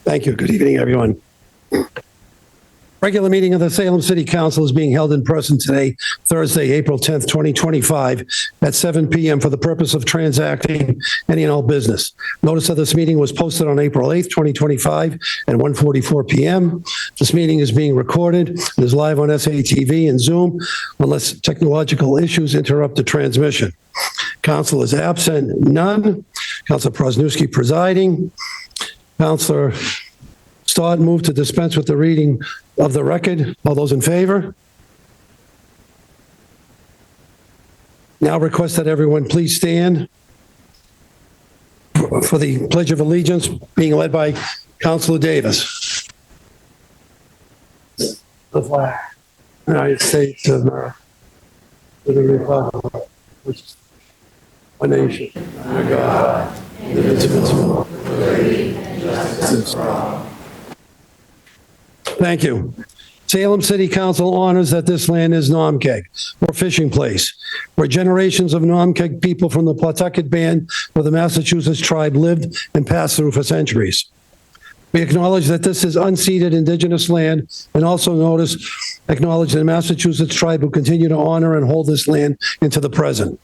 Thank you. Good evening, everyone. Regular meeting of the Salem City Council is being held in person today, Thursday, April 10th, 2025, at 7 p.m. for the purpose of transacting any and all business. Notice of this meeting was posted on April 8th, 2025 at 1:44 p.m. This meeting is being recorded and is live on SATV and Zoom unless technological issues interrupt the transmission. Council is absent, none. Councilor Prosnewski presiding. Councilor Stott moved to dispense with the reading of the record. All those in favor? Now request that everyone please stand for the Pledge of Allegiance being led by Councilor Davis. The flag, United States of America, to the republic, which is one nation, under God, indivisible, with liberty and justice for all. Thank you. Salem City Council honors that this land is Nomkeg, or fishing place, where generations of Nomkeg people from the Pawtucket Band of the Massachusetts tribe lived and passed through for centuries. We acknowledge that this is unceded indigenous land and also acknowledge the Massachusetts tribe who continue to honor and hold this land into the present.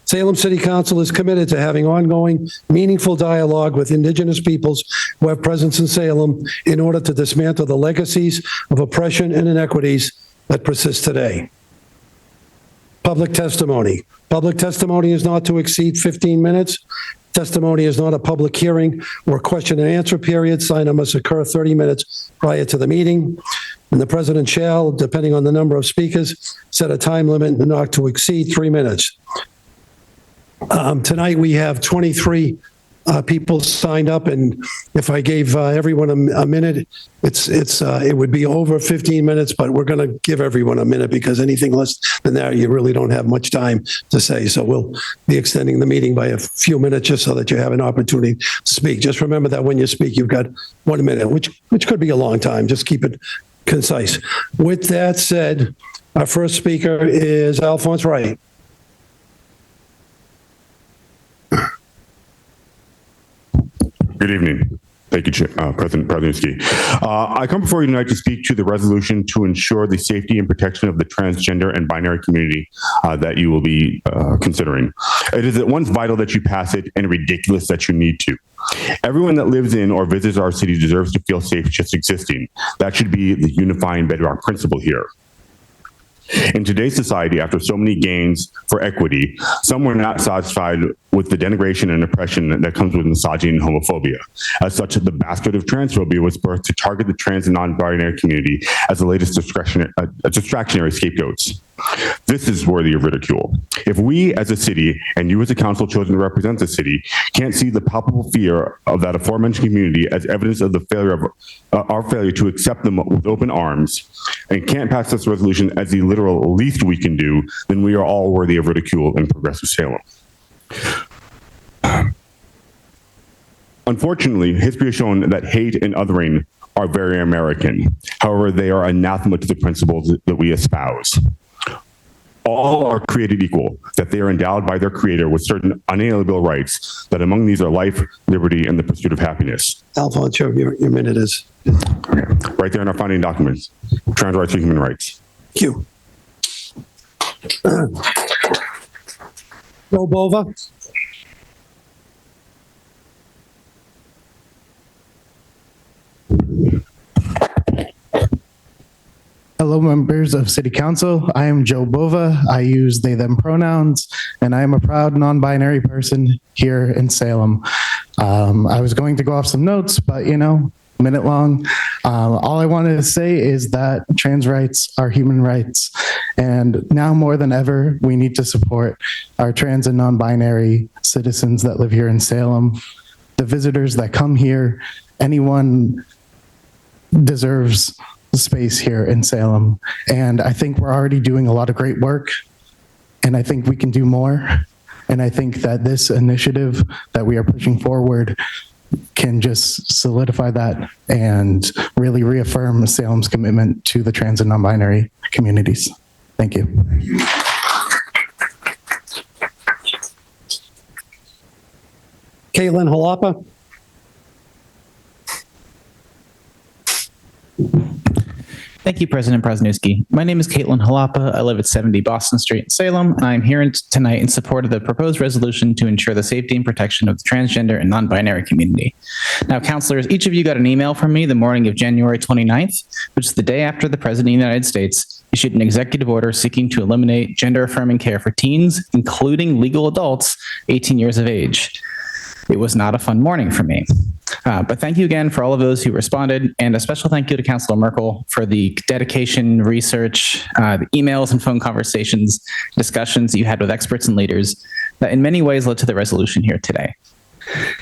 Salem City Council is committed to having ongoing, meaningful dialogue with Indigenous peoples who have presence in Salem in order to dismantle the legacies of oppression and inequities that persist today. Public testimony. Public testimony is not to exceed 15 minutes. Testimony is not a public hearing or question and answer period. Sign-up must occur 30 minutes prior to the meeting. And the president shall, depending on the number of speakers, set a time limit not to exceed 3 minutes. Tonight we have 23 people signed up, and if I gave everyone a minute, it would be over 15 minutes, but we're going to give everyone a minute because anything less than that, you really don't have much time to say. So we'll be extending the meeting by a few minutes just so that you have an opportunity to speak. Just remember that when you speak, you've got 1 minute, which could be a long time. Just keep it concise. With that said, our first speaker is Alphonse Wright. Good evening. Thank you, President Prosnewski. I come before you tonight to speak to the resolution to ensure the safety and protection of the transgender and binary community that you will be considering. It is at once vital that you pass it and ridiculous that you need to. Everyone that lives in or visits our city deserves to feel safe just existing. That should be the unifying bedrock principle here. In today's society, after so many gains for equity, some were not satisfied with the denigration and oppression that comes with misogyny and homophobia. As such, the bastard of transphobia was birthed to target the trans and non-binary community as the latest distractionary scapegoats. This is worthy of ridicule. If we as a city, and you as a council chosen to represent the city, can't see the palpable fear of that aforementioned community as evidence of the failure of our failure to accept them with open arms, and can't pass this resolution as the literal least we can do, then we are all worthy of ridicule in progressive Salem. Unfortunately, history has shown that hate and othering are very American. However, they are anathema to the principles that we espouse. All are created equal, that they are endowed by their creator with certain unalienable rights, that among these are life, liberty, and the pursuit of happiness. Alphonse, your minute is. Okay. Right there in our founding documents, trans rights and human rights. Thank you. Joe Bova. Hello, members of City Council. I am Joe Bova. I use they, them pronouns, and I am a proud non-binary person here in Salem. I was going to go off some notes, but minute long. All I wanted to say is that trans rights are human rights. And now more than ever, we need to support our trans and non-binary citizens that live here in Salem, the visitors that come here. Anyone deserves space here in Salem. And I think we're already doing a lot of great work, and I think we can do more. And I think that this initiative that we are pushing forward can just solidify that and really reaffirm Salem's commitment to the trans and non-binary communities. Thank you. Caitlin Halapa. Thank you, President Prasnewski. My name is Caitlin Halapa. I live at 70 Boston Street in Salem, and I'm here tonight in support of the proposed resolution to ensure the safety and protection of the transgender and non-binary community. Now, councilors, each of you got an email from me the morning of January 29th, which is the day after the President of the United States issued an executive order seeking to eliminate gender-affirming care for teens, including legal adults 18 years of age. It was not a fun morning for me. But thank you again for all of those who responded, and a special thank you to Councilor Merkel for the dedication, research, the emails and phone conversations, discussions you had with experts and leaders that in many ways led to the resolution here today.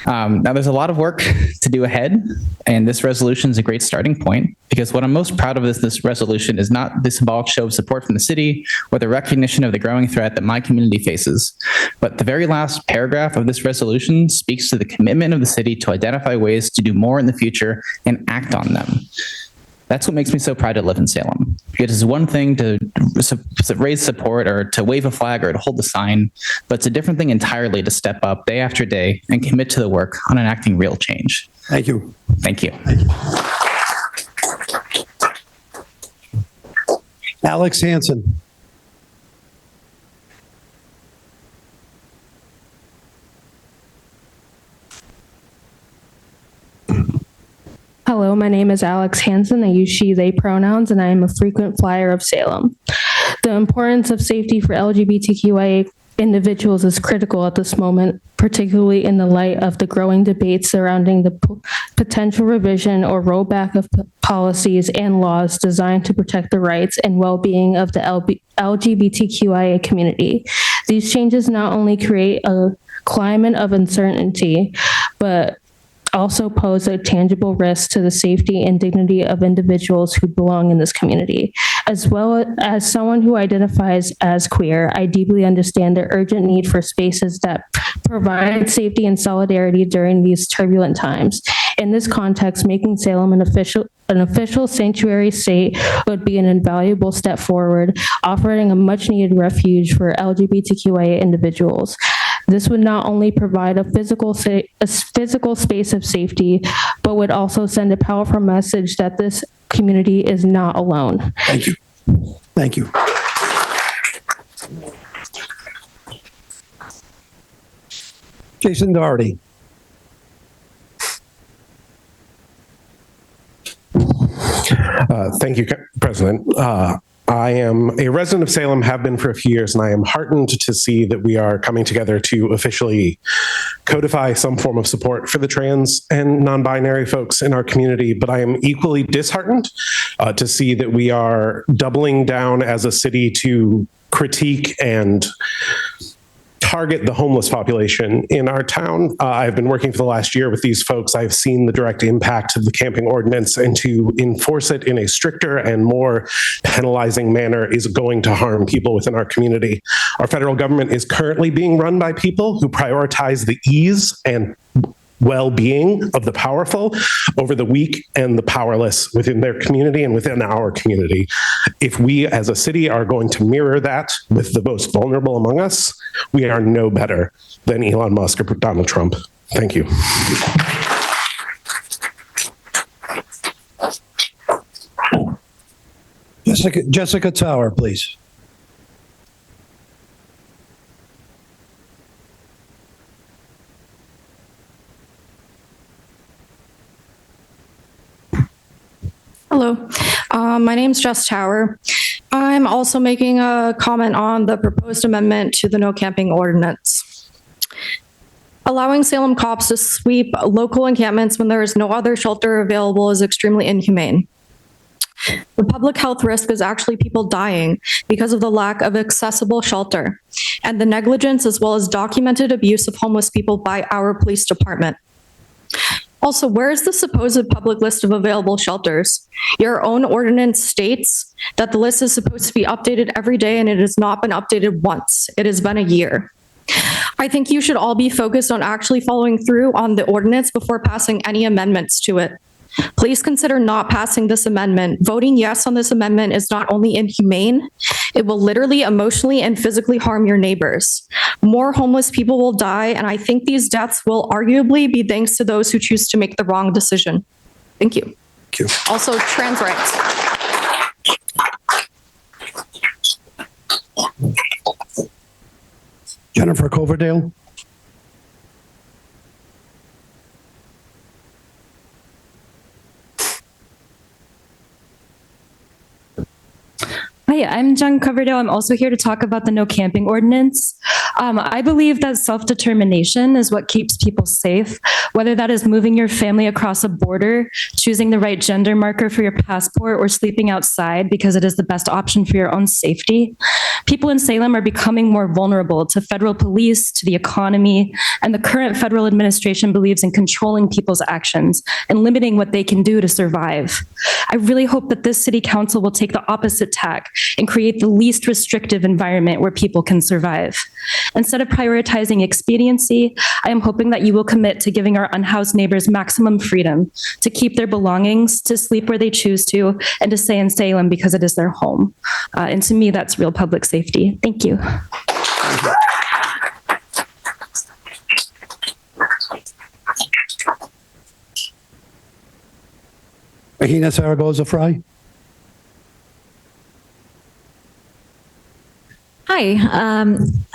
Now, there's a lot of work to do ahead, and this resolution is a great starting point, because what I'm most proud of this resolution is not the symbolic show of support from the city or the recognition of the growing threat that my community faces, but the very last paragraph of this resolution speaks to the commitment of the city to identify ways to do more in the future and act on them. That's what makes me so proud to live in Salem. Because it's one thing to raise support or to wave a flag or to hold the sign, but it's a different thing entirely to step up day after day and commit to the work on enacting real change. Thank you. Thank you. Alex Hansen. Hello, my name is Alex Hansen. I use she, they pronouns, and I am a frequent flyer of Salem. The importance of safety for LGBTQIA individuals is critical at this moment, particularly in the light of the growing debates surrounding the potential revision or rollback of policies and laws designed to protect the rights and well-being of the LGBTQIA community. These changes not only create a climate of uncertainty, but also pose a tangible risk to the safety and dignity of individuals who belong in this community. As well as someone who identifies as queer, I deeply understand the urgent need for spaces that provide safety and solidarity during these turbulent times. In this context, making Salem an official sanctuary state would be an invaluable step forward, offering a much-needed refuge for LGBTQIA individuals. This would not only provide a physical space of safety, but would also send a powerful message that this community is not alone. Thank you. Thank you. Jason Doherty. Thank you, President. I am a resident of Salem, have been for a few years, and I am heartened to see that we are coming together to officially codify some form of support for the trans and non-binary folks in our community. But I am equally disheartened to see that we are doubling down as a city to critique and target the homeless population in our town. I've been working for the last year with these folks. I've seen the direct impact of the camping ordinance, and to enforce it in a stricter and more penalizing manner is going to harm people within our community. Our federal government is currently being run by people who prioritize the ease and well-being of the powerful over the weak and the powerless within their community and within our community. If we as a city are going to mirror that with the most vulnerable among us, we are no better than Elon Musk or Donald Trump. Thank you. Jessica Tower, please. Hello, my name's Jess Tower. I'm also making a comment on the proposed amendment to the no camping ordinance. Allowing Salem cops to sweep local encampments when there is no other shelter available is extremely inhumane. The public health risk is actually people dying because of the lack of accessible shelter and the negligence as well as documented abuse of homeless people by our police department. Also, where is the supposed public list of available shelters? Your own ordinance states that the list is supposed to be updated every day, and it has not been updated once. It has been a year. I think you should all be focused on actually following through on the ordinance before passing any amendments to it. Please consider not passing this amendment. Voting yes on this amendment is not only inhumane, it will literally, emotionally, and physically harm your neighbors. More homeless people will die, and I think these deaths will arguably be thanks to those who choose to make the wrong decision. Thank you. Thank you. Also, trans rights. Jennifer Coverdale. Hi, I'm Jen Coverdale. I'm also here to talk about the no camping ordinance. I believe that self-determination is what keeps people safe, whether that is moving your family across a border, choosing the right gender marker for your passport, or sleeping outside because it is the best option for your own safety. People in Salem are becoming more vulnerable to federal police, to the economy, and the current federal administration believes in controlling people's actions and limiting what they can do to survive. I really hope that this city council will take the opposite tack and create the least restrictive environment where people can survive. Instead of prioritizing expediency, I am hoping that you will commit to giving our unhoused neighbors maximum freedom to keep their belongings, to sleep where they choose to, and to stay in Salem because it is their home. And to me, that's real public safety. Thank you. Regina Zaragoza Fry. Hi,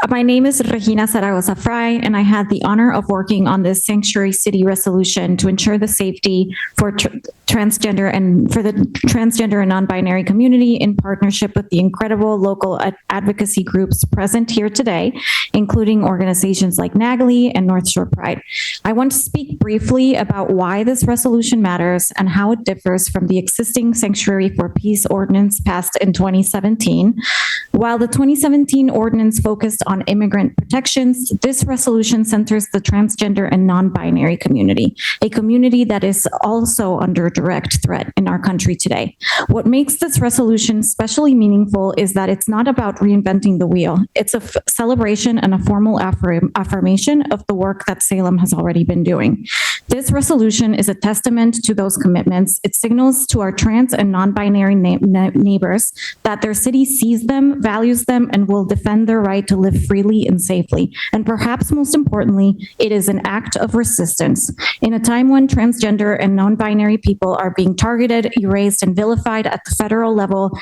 my name is Regina Zaragoza Fry, and I had the honor of working on this sanctuary city resolution to ensure the safety for transgender and for the transgender and non-binary community in partnership with the incredible local advocacy groups present here today, including organizations like NAGLI and North Shore Pride. I want to speak briefly about why this resolution matters and how it differs from the existing Sanctuary for Peace ordinance passed in 2017. While the 2017 ordinance focused on immigrant protections, this resolution centers the transgender and non-binary community, a community that is also under direct threat in our country today. What makes this resolution especially meaningful is that it's not about reinventing the wheel. It's a celebration and a formal affirmation of the work that Salem has already been doing. This resolution is a testament to those commitments. It signals to our trans and non-binary neighbors that their city sees them, values them, and will defend their right to live freely and safely. And perhaps most importantly, it is an act of resistance. In a time when transgender and non-binary people are being targeted, erased, and vilified at the federal level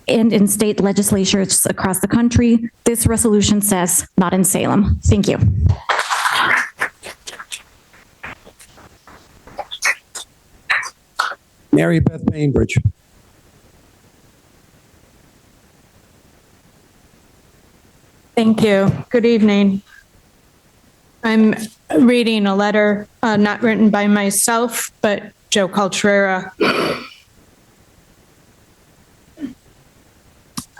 and in state legislatures across the country, this resolution says, not in Salem. Thank you. Mary Beth Bainbridge. Thank you. Good evening. I'm reading a letter not written by myself, but Joe Caltrera.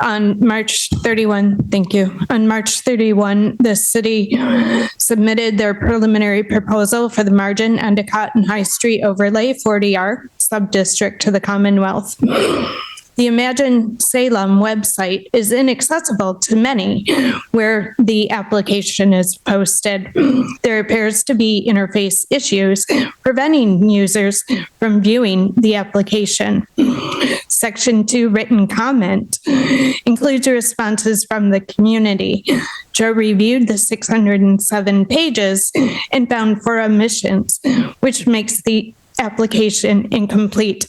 On March 31, thank you. On March 31, the city submitted their preliminary proposal for the Margin, Endicott, and High Street overlay 40R subdistrict to the Commonwealth. The Imagine Salem website is inaccessible to many where the application is posted. There appears to be interface issues preventing users from viewing the application. Section 2 written comment includes responses from the community. Joe reviewed the 607 pages and found 4 omissions, which makes the application incomplete.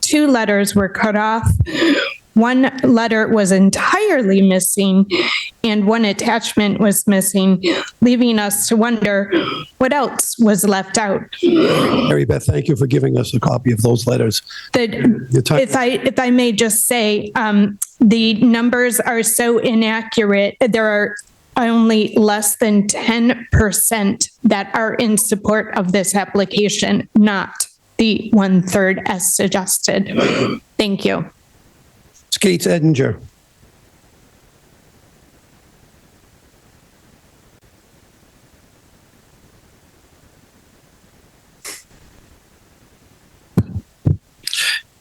2 letters were cut off. 1 letter was entirely missing, and 1 attachment was missing, leaving us to wonder what else was left out. Mary Beth, thank you for giving us a copy of those letters. If I may just say, the numbers are so inaccurate. There are only less than 10% that are in support of this application, not the 1/3 as suggested. Thank you. Skates Edinger.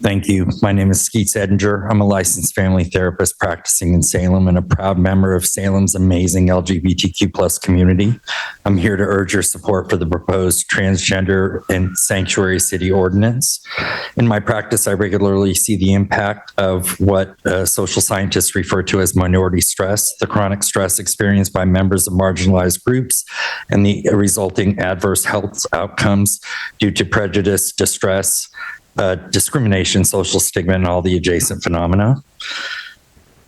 Thank you. My name is Skeets Edinger. I'm a licensed family therapist practicing in Salem and a proud member of Salem's amazing LGBTQ+ community. I'm here to urge your support for the proposed transgender and sanctuary city ordinance. In my practice, I regularly see the impact of what social scientists refer to as minority stress, the chronic stress experienced by members of marginalized groups, and the resulting adverse health outcomes due to prejudice, distress, discrimination, social stigma, and all the adjacent phenomena.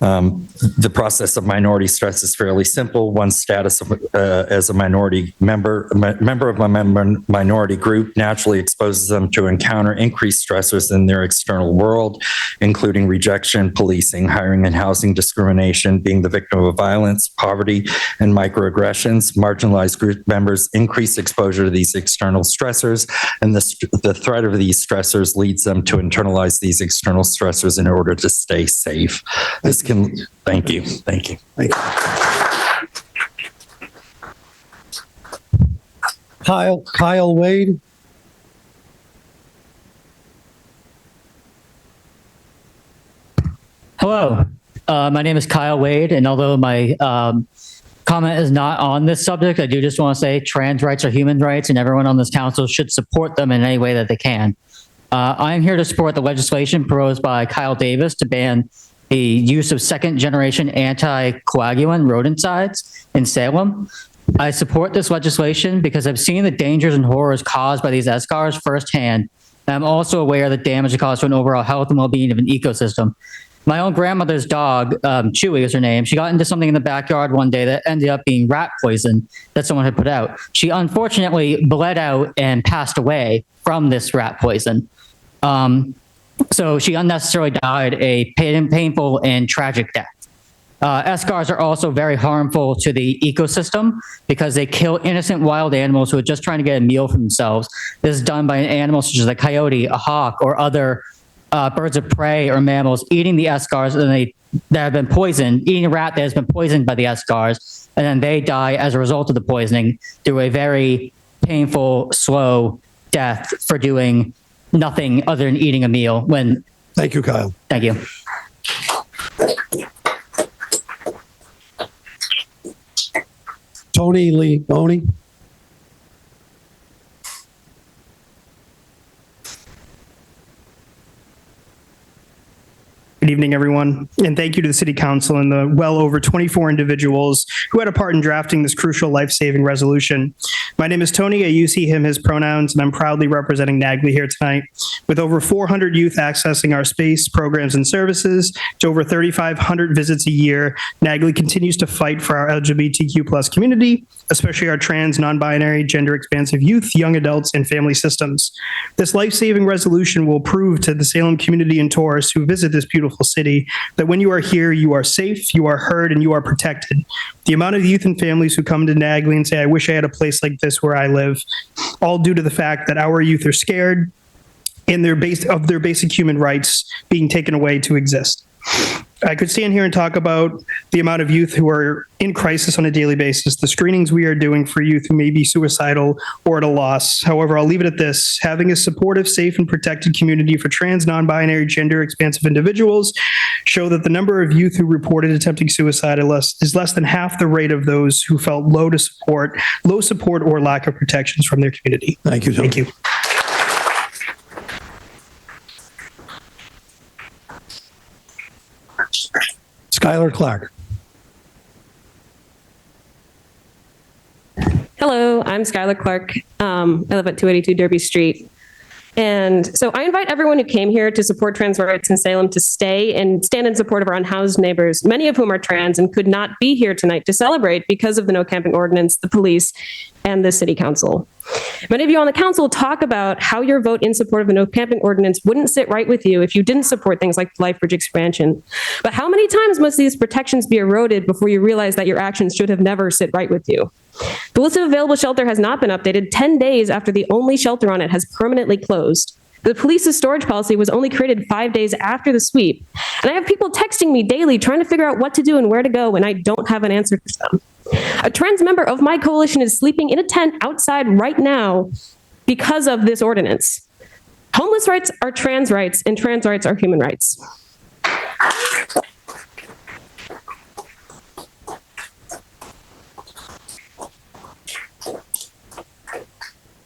The process of minority stress is fairly simple. One's status as a minority member of a minority group naturally exposes them to encounter increased stressors in their external world, including rejection, policing, hiring and housing discrimination, being the victim of violence, poverty, and microaggressions. Marginalized group members increase exposure to these external stressors, and the threat of these stressors leads them to internalize these external stressors in order to stay safe. Thank you. Kyle Wade. Hello, my name is Kyle Wade, and although my comment is not on this subject, I do just want to say trans rights are human rights, and everyone on this council should support them in any way that they can. I am here to support the legislation proposed by Kyle Davis to ban the use of second-generation anticoagulant rodenticides in Salem. I support this legislation because I've seen the dangers and horrors caused by these eschars firsthand, and I'm also aware of the damage it caused to an overall health and well-being of an ecosystem. My own grandmother's dog, Chewy is her name, she got into something in the backyard one day that ended up being rat poison that someone had put out. She unfortunately bled out and passed away from this rat poison. So she unnecessarily died a painful and tragic death. Eschars are also very harmful to the ecosystem because they kill innocent wild animals who are just trying to get a meal for themselves. This is done by an animal such as a coyote, a hawk, or other birds of prey or mammals eating the eschars that have been poisoned, eating a rat that has been poisoned by the eschars, and then they die as a result of the poisoning through a very painful, slow death for doing nothing other than eating a meal. Thank you, Kyle. Thank you. Tony Leone. Good evening, everyone, and thank you to the City Council and the well over 24 individuals who had a part in drafting this crucial life-saving resolution. My name is Tony. I use he, him, his pronouns, and I'm proudly representing NAGLI here tonight. With over 400 youth accessing our space, programs, and services, to over 3,500 visits a year, NAGLI continues to fight for our LGBTQ plus community, especially our trans, non-binary, gender-expansive youth, young adults, and family systems. This life-saving resolution will prove to the Salem community and tourists who visit this beautiful city that when you are here, you are safe, you are heard, and you are protected. The amount of youth and families who come to NAGLI and say, I wish I had a place like this where I live, all due to the fact that our youth are scared and their basic human rights being taken away to exist. I could stand here and talk about the amount of youth who are in crisis on a daily basis, the screenings we are doing for youth who may be suicidal or at a loss. However, I'll leave it at this. Having a supportive, safe, and protected community for trans, non-binary, gender-expansive individuals show that the number of youth who reported attempting suicide is less than half the rate of those who felt low support or lack of protections from their community. Thank you, Tony. Thank you. Skylar Clark. Hello, I'm Skylar Clark. I live at 282 Derby Street. And so I invite everyone who came here to support trans rights in Salem to stay and stand in support of our unhoused neighbors, many of whom are trans and could not be here tonight to celebrate because of the no camping ordinance, the police, and the city council. Many of you on the council talk about how your vote in support of the no camping ordinance wouldn't sit right with you if you didn't support things like the Life Bridge expansion. But how many times must these protections be eroded before you realize that your actions should have never sit right with you? The list of available shelter has not been updated 10 days after the only shelter on it has permanently closed. The police's storage policy was only created 5 days after the sweep. And I have people texting me daily trying to figure out what to do and where to go when I don't have an answer for them. A trans member of my coalition is sleeping in a tent outside right now because of this ordinance. Homeless rights are trans rights, and trans rights are human rights.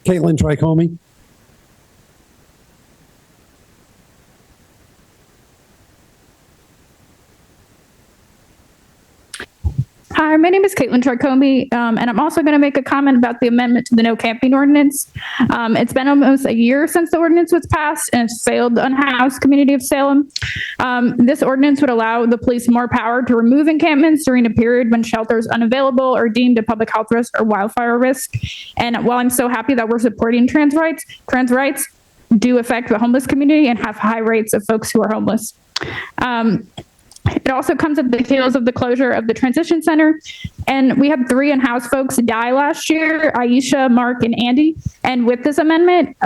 Caitlin Tricomi. Hi, my name is Caitlin Tricombe, and I'm also going to make a comment about the amendment to the no camping ordinance. It's been almost a year since the ordinance was passed, and it's failed the unhoused community of Salem. This ordinance would allow the police more power to remove encampments during a period when shelter is unavailable or deemed a public health risk or wildfire risk. And while I'm so happy that we're supporting trans rights do affect the homeless community and have high rates of folks who are homeless. It also comes at the heels of the closure of the transition center. And we had 3 in-house folks die last year, Aisha, Mark, and Andy. And with this amendment,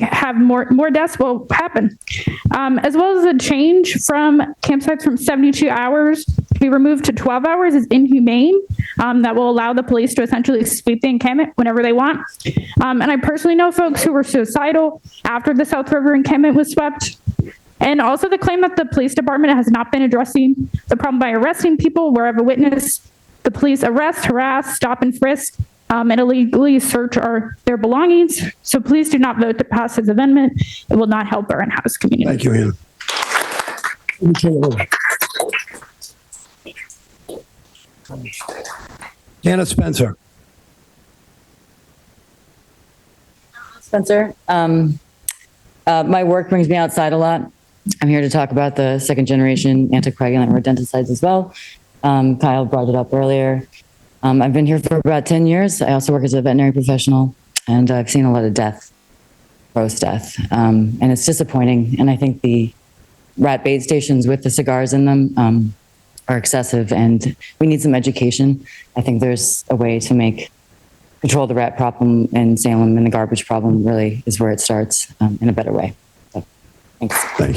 have more deaths will happen. As well as a change from campsites from 72 hours to be removed to 12 hours is inhumane. That will allow the police to essentially sweep the encampment whenever they want. And I personally know folks who were suicidal after the South River encampment was swept. And also the claim that the police department has not been addressing the problem by arresting people wherever witness. The police arrest, harass, stop, and frisk, and illegally search their belongings. So please do not vote to pass this amendment. It will not help our in-house community. Thank you, Ann. Let me turn it over. Anna Spencer. Spencer, my work brings me outside a lot. I'm here to talk about the second generation anticoagulant rodenticides as well. Kyle brought it up earlier. I've been here for about 10 years. I also work as a veterinary professional, and I've seen a lot of death, gross death, and it's disappointing. And I think the rat bait stations with the cigars in them are excessive, and we need some education. I think there's a way to control the rat problem in Salem, and the garbage problem really is where it starts in a better way. So, thanks. Thank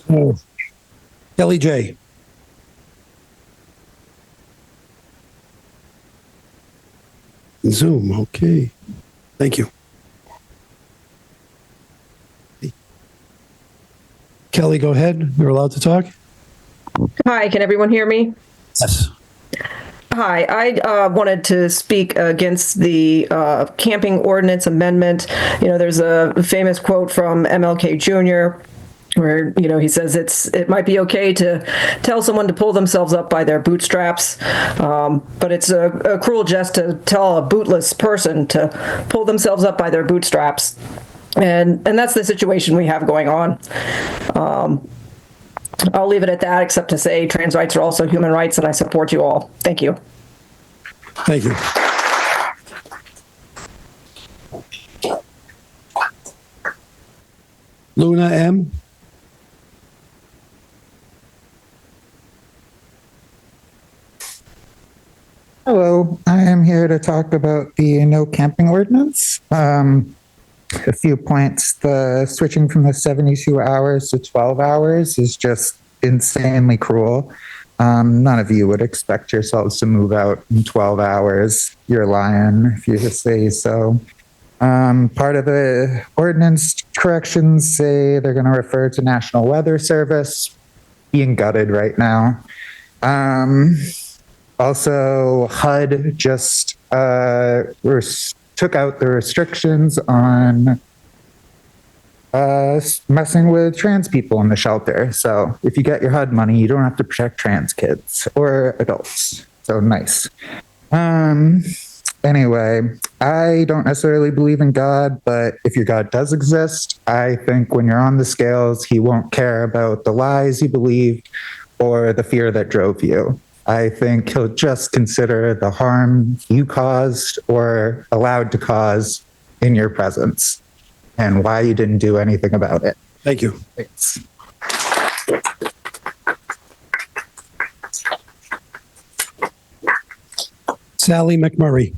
you. Kelly J. Zoom, okay. Thank you. Kelly, go ahead. You're allowed to talk. Hi, can everyone hear me? Yes. Hi, I wanted to speak against the camping ordinance amendment. There's a famous quote from MLK Jr. where, he says it might be okay to tell someone to pull themselves up by their bootstraps, but it's a cruel jest to tell a bootless person to pull themselves up by their bootstraps. And that's the situation we have going on. I'll leave it at that, except to say trans rights are also human rights, and I support you all. Thank you. Thank you. Luna M. Hello, I am here to talk about the no camping ordinance. A few points. The switching from the 72 hours to 12 hours is just insanely cruel. None of you would expect yourselves to move out in 12 hours. You're lying if you just say so. Part of the ordinance corrections say they're going to refer to National Weather Service. Being gutted right now. Also, HUD just took out the restrictions on messing with trans people in the shelter. So if you get your HUD money, you don't have to protect trans kids or adults. So nice. Anyway, I don't necessarily believe in God, but if your God does exist, I think when you're on the scales, he won't care about the lies you believed or the fear that drove you. I think he'll just consider the harm you caused or allowed to cause in your presence and why you didn't do anything about it. Thank you. Thanks. Sally McMurray.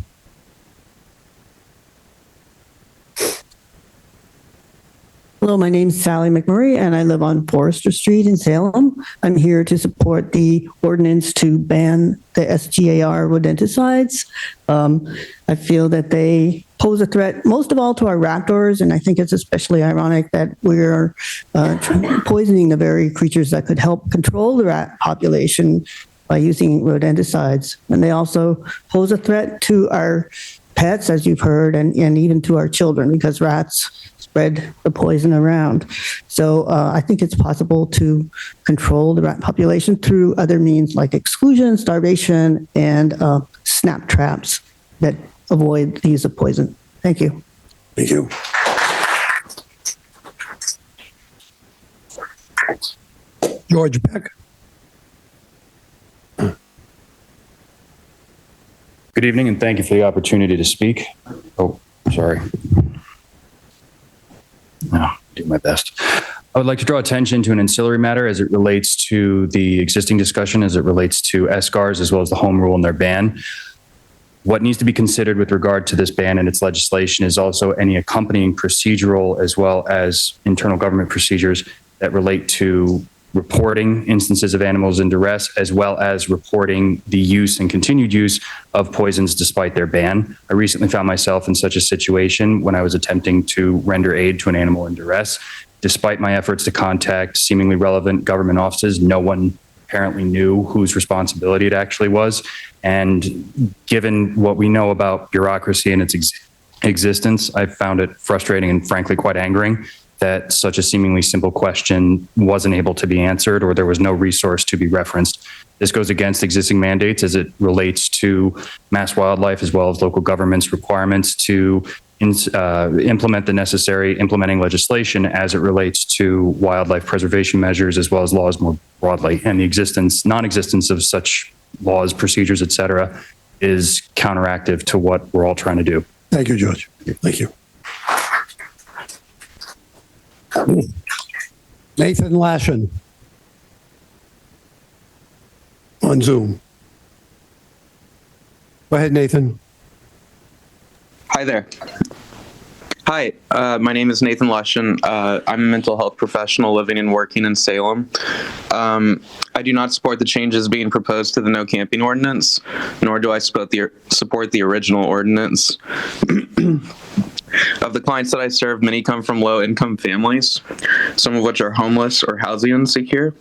Hello, my name is Sally McMurray, and I live on Forester Street in Salem. I'm here to support the ordinance to ban the SGAR rodenticides. I feel that they pose a threat, most of all, to our raptors, and I think it's especially ironic that we're poisoning the very creatures that could help control the rat population by using rodenticides. And they also pose a threat to our pets, as you've heard, and even to our children, because rats spread the poison around. So I think it's possible to control the rat population through other means like exclusion, starvation, and snap traps that avoid the use of poison. Thank you. Thank you. George Beck. Good evening, and thank you for the opportunity to speak. Oh, sorry. I'll do my best. I would like to draw attention to an ancillary matter as it relates to the existing discussion, as it relates to SCARs, as well as the home rule and their ban. What needs to be considered with regard to this ban and its legislation is also any accompanying procedural as well as internal government procedures that relate to reporting instances of animals in duress, as well as reporting the use and continued use of poisons despite their ban. I recently found myself in such a situation when I was attempting to render aid to an animal in duress. Despite my efforts to contact seemingly relevant government offices, no one apparently knew whose responsibility it actually was. And given what we know about bureaucracy and its existence, I found it frustrating and frankly quite angering that such a seemingly simple question wasn't able to be answered, or there was no resource to be referenced. This goes against existing mandates as it relates to mass wildlife, as well as local governments' requirements to implement the necessary implementing legislation as it relates to wildlife preservation measures, as well as laws more broadly. And the non-existence of such laws, procedures, et cetera, is counteractive to what we're all trying to do. Thank you, George. Thank you. Nathan Lashin on Zoom. Go ahead, Nathan. Hi there. Hi, my name is Nathan Lushin. I'm a mental health professional living and working in Salem. I do not support the changes being proposed to the no camping ordinance, nor do I support the original ordinance. Of the clients that I serve, many come from low-income families, some of which are homeless or housing insecure.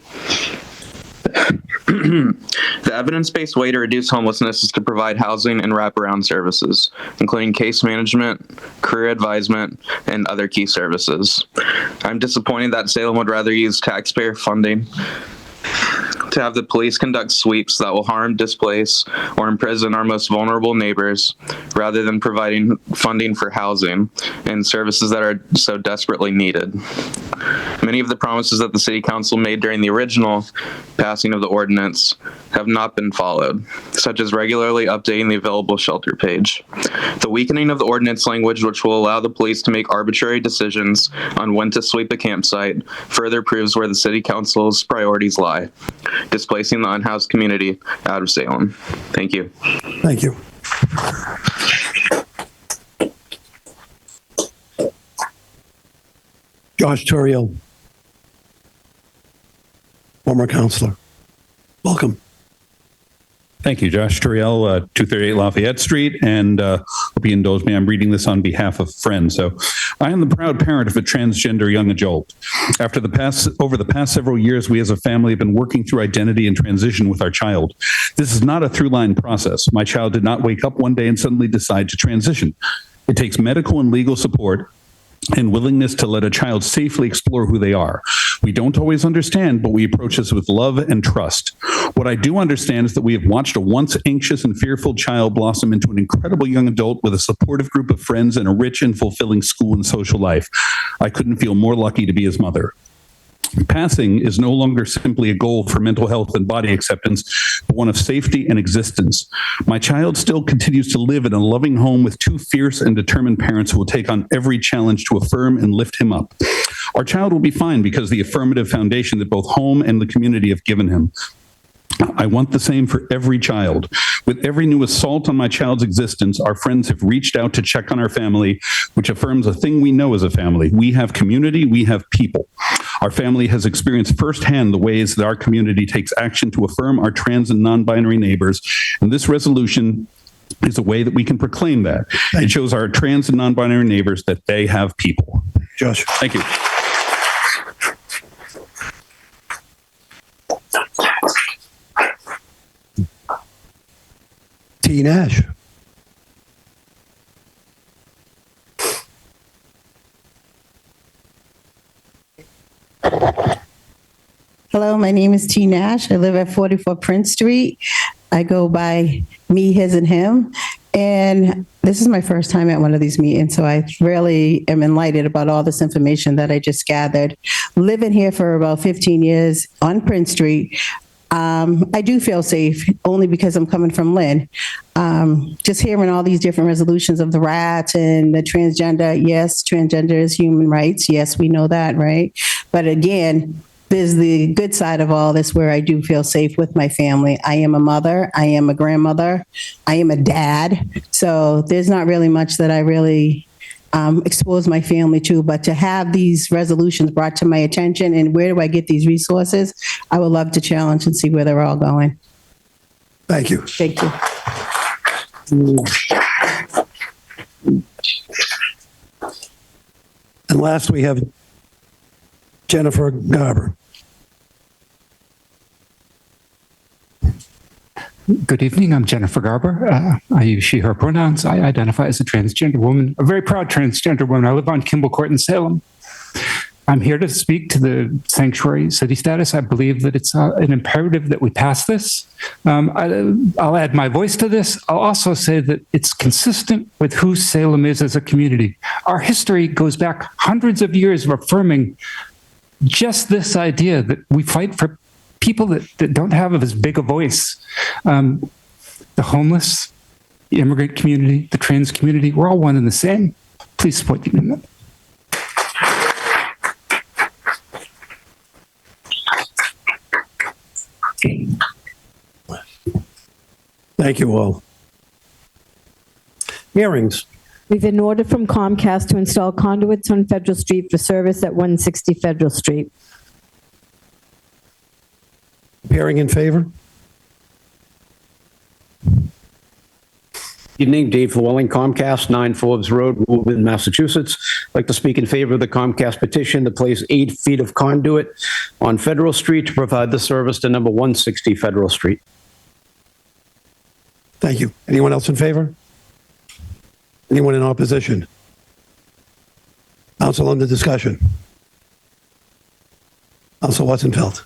The evidence-based way to reduce homelessness is to provide housing and wraparound services, including case management, career advisement, and other key services. I'm disappointed that Salem would rather use taxpayer funding to have the police conduct sweeps that will harm, displace, or imprison our most vulnerable neighbors, rather than providing funding for housing and services that are so desperately needed. Many of the promises that the City Council made during the original passing of the ordinance have not been followed, such as regularly updating the available shelter page. The weakening of the ordinance language, which will allow the police to make arbitrary decisions on when to sweep a campsite, further proves where the City Council's priorities lie: displacing the unhoused community out of Salem. Thank you. Thank you. Josh Turiel, former counselor. Welcome. Thank you, Josh Turiel, 238 Lafayette Street, and hope you indulge me. I'm reading this on behalf of friends. So, I am the proud parent of a transgender young adult. Over the past several years, we as a family have been working through identity and transition with our child. This is not a through-line process. My child did not wake up one day and suddenly decide to transition. It takes medical and legal support and willingness to let a child safely explore who they are. We don't always understand, but we approach this with love and trust. What I do understand is that we have watched a once anxious and fearful child blossom into an incredible young adult with a supportive group of friends and a rich and fulfilling school and social life. I couldn't feel more lucky to be his mother. Passing is no longer simply a goal for mental health and body acceptance, but one of safety and existence. My child still continues to live in a loving home with two fierce and determined parents who will take on every challenge to affirm and lift him up. Our child will be fine because of the affirmative foundation that both home and the community have given him. I want the same for every child. With every new assault on my child's existence, our friends have reached out to check on our family, which affirms a thing we know as a family. We have community, we have people. Our family has experienced firsthand the ways that our community takes action to affirm our trans and non-binary neighbors, and this resolution is a way that we can proclaim that. It shows our trans and non-binary neighbors that they have people. Josh. Thank you. T. Nash. Hello, my name is T. Nash. I live at 44 Prince Street. I go by me, his, and him. And this is my first time at one of these meetings, so I really am enlightened about all this information that I just gathered. Living here for about 15 years on Prince Street, I do feel safe only because I'm coming from Lynn. Just hearing all these different resolutions of the rats and the transgender. Yes, transgender is human rights. Yes, we know that, right? But again, there's the good side of all this where I do feel safe with my family. I am a mother. I am a grandmother. I am a dad. So there's not really much that I really expose my family to, but to have these resolutions brought to my attention and where do I get these resources, I would love to challenge and see where they're all going. Thank you. Thank you. And last, we have Jennifer Garber. Good evening. I'm Jennifer Garber. I use she, her pronouns. I identify as a transgender woman, a very proud transgender woman. I live on Kimball Court in Salem. I'm here to speak to the sanctuary city status. I believe that it's an imperative that we pass this. I'll add my voice to this. I'll also say that it's consistent with who Salem is as a community. Our history goes back hundreds of years of affirming just this idea that we fight for people that don't have as big a voice. The homeless, the immigrant community, the trans community, we're all one and the same. Please support the amendment. Thank you all. Hearings. We've been ordered from Comcast to install conduits on Federal Street for service at 160 Federal Street. Hearing in favor? Evening, Dave Llewellyn, Comcast, 9 Forbes Road, Woburn, Massachusetts. I'd like to speak in favor of the Comcast petition to place 8 feet of conduit on Federal Street to provide the service to number 160 Federal Street. Thank you. Anyone else in favor? Anyone in opposition? Council under discussion. Council Watson-Felt.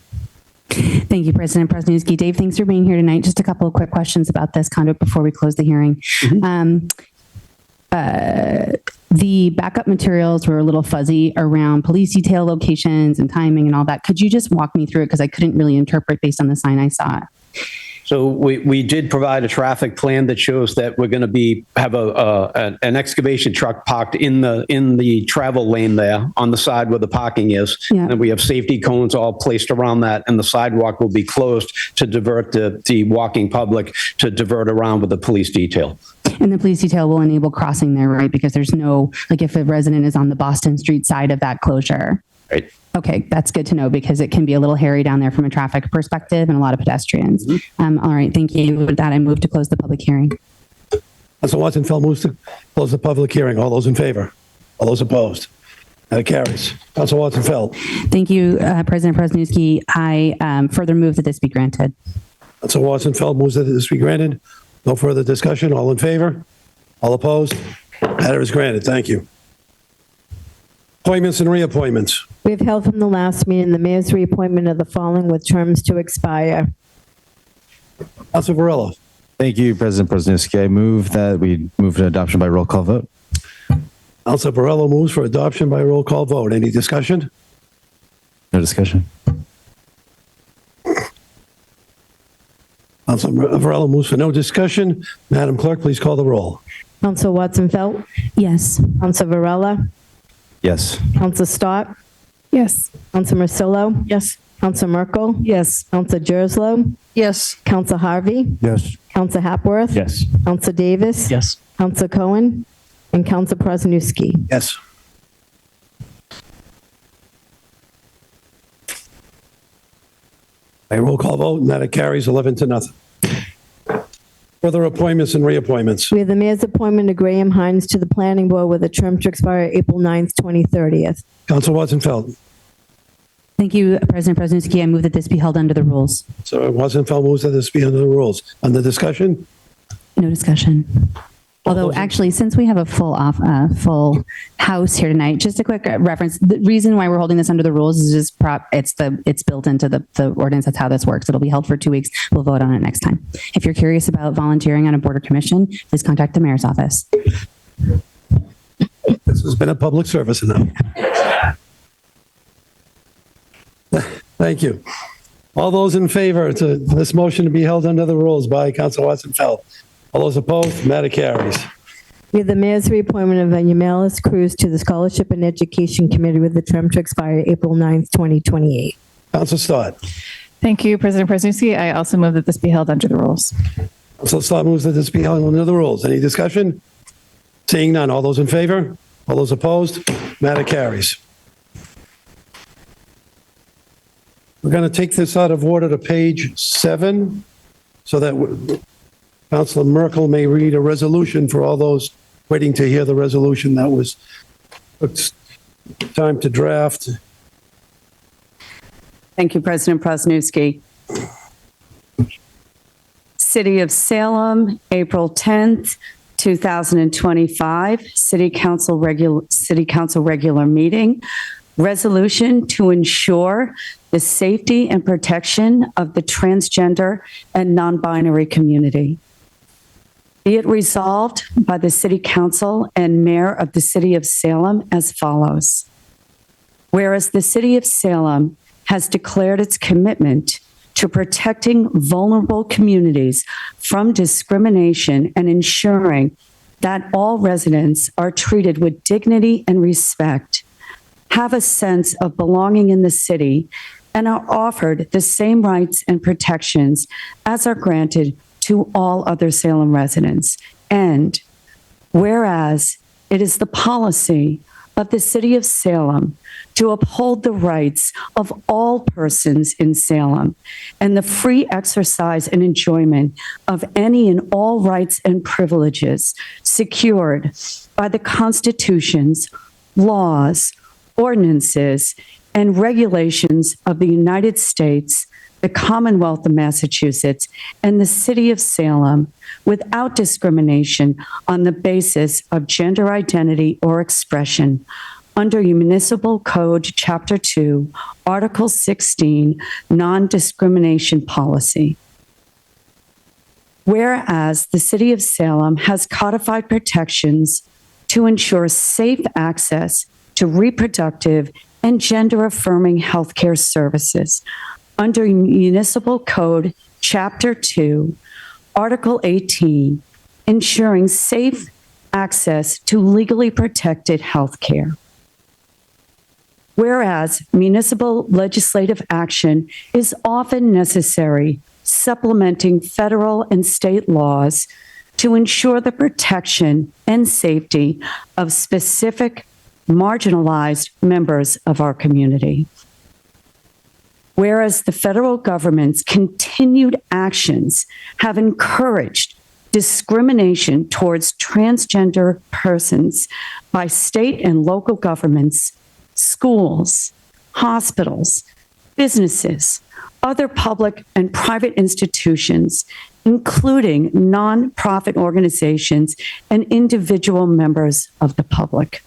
Thank you, President Presnewski. Dave, thanks for being here tonight. Just a couple of quick questions about this conduit before we close the hearing. The backup materials were a little fuzzy around police detail locations and timing and all that. Could you just walk me through it? Because I couldn't really interpret based on the sign I saw. So we did provide a traffic plan that shows that we're going to have an excavation truck parked in the travel lane there on the side where the parking is. Yeah. And we have safety cones all placed around that, and the sidewalk will be closed to divert the walking public to divert around with the police detail. And the police detail will enable crossing there, right? Because there's no, like if a resident is on the Boston Street side of that closure. Right. Okay, that's good to know because it can be a little hairy down there from a traffic perspective and a lot of pedestrians. All right, thank you. With that, I move to close the public hearing. Council Watson-Felt moves to close the public hearing. All those in favor? All those opposed? That carries. Council Watson-Felt. Thank you, President Presnewski. I further move that this be granted. Council Watson-Felt moves that this be granted. No further discussion. All in favor? All opposed? Matter is granted. Thank you. Appointments and reappointments. We have held from the last meeting the mayor's reappointment of the following with terms to expire. Council Varela. Thank you, President Presnewski. I move that we move to adoption by roll call vote. Council Varela moves for adoption by roll call vote. Any discussion? No discussion. Council Varela moves for no discussion. Madam Clerk, please call the roll. Council Watson-Felt? Yes. Council Varela? Yes. Council Stott? Yes. Council Marcillo? Yes. Council Merkel? Yes. Council Jerslow? Yes. Council Harvey? Yes. Council Hapworth? Yes. Council Davis? Yes. Council Cohen? And Council Presnewski. Yes. By roll call vote, and that it carries 11-0. Further appointments and reappointments. We have the mayor's appointment of Graham Hines to the planning board with a term to expire April 9th, 2030. Council Watson-Felt. Thank you, President Presnewski. I move that this be held under the rules. So Watson-Felt moves that this be under the rules. Under discussion? No discussion. Although actually, since we have a full house here tonight, just a quick reference. The reason why we're holding this under the rules is just it's built into the ordinance. That's how this works. It'll be held for 2 weeks. We'll vote on it next time. If you're curious about volunteering on a board or commission, please contact the mayor's office. This has been a public service announcement. Thank you. All those in favor to this motion to be held under the rules by Councilor Watson-Feld. All those opposed, matter carries. We have the mayor's reappointment of Yamalis Cruz to the Scholarship and Education Committee with the term to expire April 9th, 2028. Councilor Stott. Thank you, President Presnusky. I also move that this be held under the rules. Councilor Stott moves that this be held under the rules. Any discussion? Seeing none. All those in favor? All those opposed? Matter carries. We're going to take this out of order to page 7 so that Councilor Merkel may read a resolution for all those waiting to hear the resolution that was took time to draft. Thank you, President Presnusky. City of Salem, April 10th, 2025, City Council regular meeting. Resolution to ensure the safety and protection of the transgender and non-binary community. Be it resolved by the City Council and Mayor of the City of Salem as follows. Whereas the City of Salem has declared its commitment to protecting vulnerable communities from discrimination and ensuring that all residents are treated with dignity and respect, have a sense of belonging in the city, and are offered the same rights and protections as are granted to all other Salem residents. And whereas it is the policy of the City of Salem to uphold the rights of all persons in Salem and the free exercise and enjoyment of any and all rights and privileges secured by the constitutions, laws, ordinances, and regulations of the United States, the Commonwealth of Massachusetts, and the City of Salem without discrimination on the basis of gender identity or expression under Municipal Code Chapter 2, Article 16, Non-Discrimination Policy. Whereas the City of Salem has codified protections to ensure safe access to reproductive and gender-affirming healthcare services under Municipal Code Chapter 2, Article 18, ensuring safe access to legally protected healthcare. Whereas municipal legislative action is often necessary, supplementing federal and state laws to ensure the protection and safety of specific marginalized members of our community. Whereas the federal government's continued actions have encouraged discrimination towards transgender persons by state and local governments, schools, hospitals, businesses, other public and private institutions, including nonprofit organizations and individual members of the public.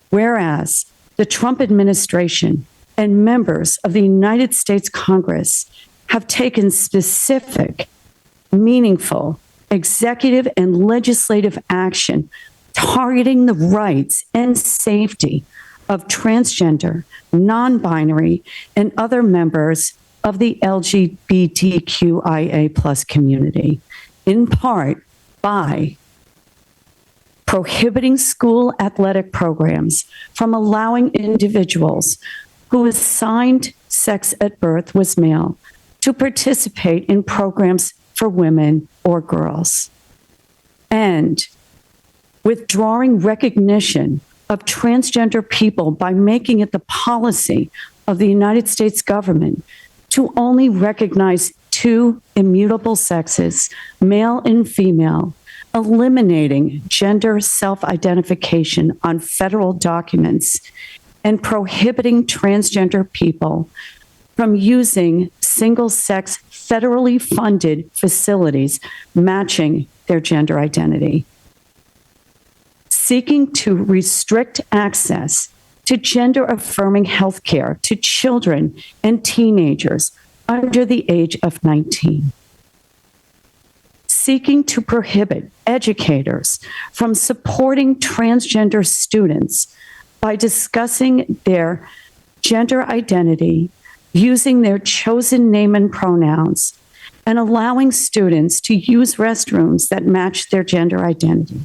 Whereas the Trump administration and members of the United States Congress have taken specific, meaningful, executive and legislative action targeting the rights and safety of transgender, non-binary, and other members of the LGBTQIA+ community, in part by prohibiting school athletic programs from allowing individuals who assigned sex at birth was male to participate in programs for women or girls, and withdrawing recognition of transgender people by making it the policy of the United States government to only recognize two immutable sexes, male and female, eliminating gender self-identification on federal documents, and prohibiting transgender people from using single-sex federally funded facilities matching their gender identity. Seeking to restrict access to gender-affirming health care to children and teenagers under the age of 19. Seeking to prohibit educators from supporting transgender students by discussing their gender identity, using their chosen name and pronouns, and allowing students to use restrooms that match their gender identity.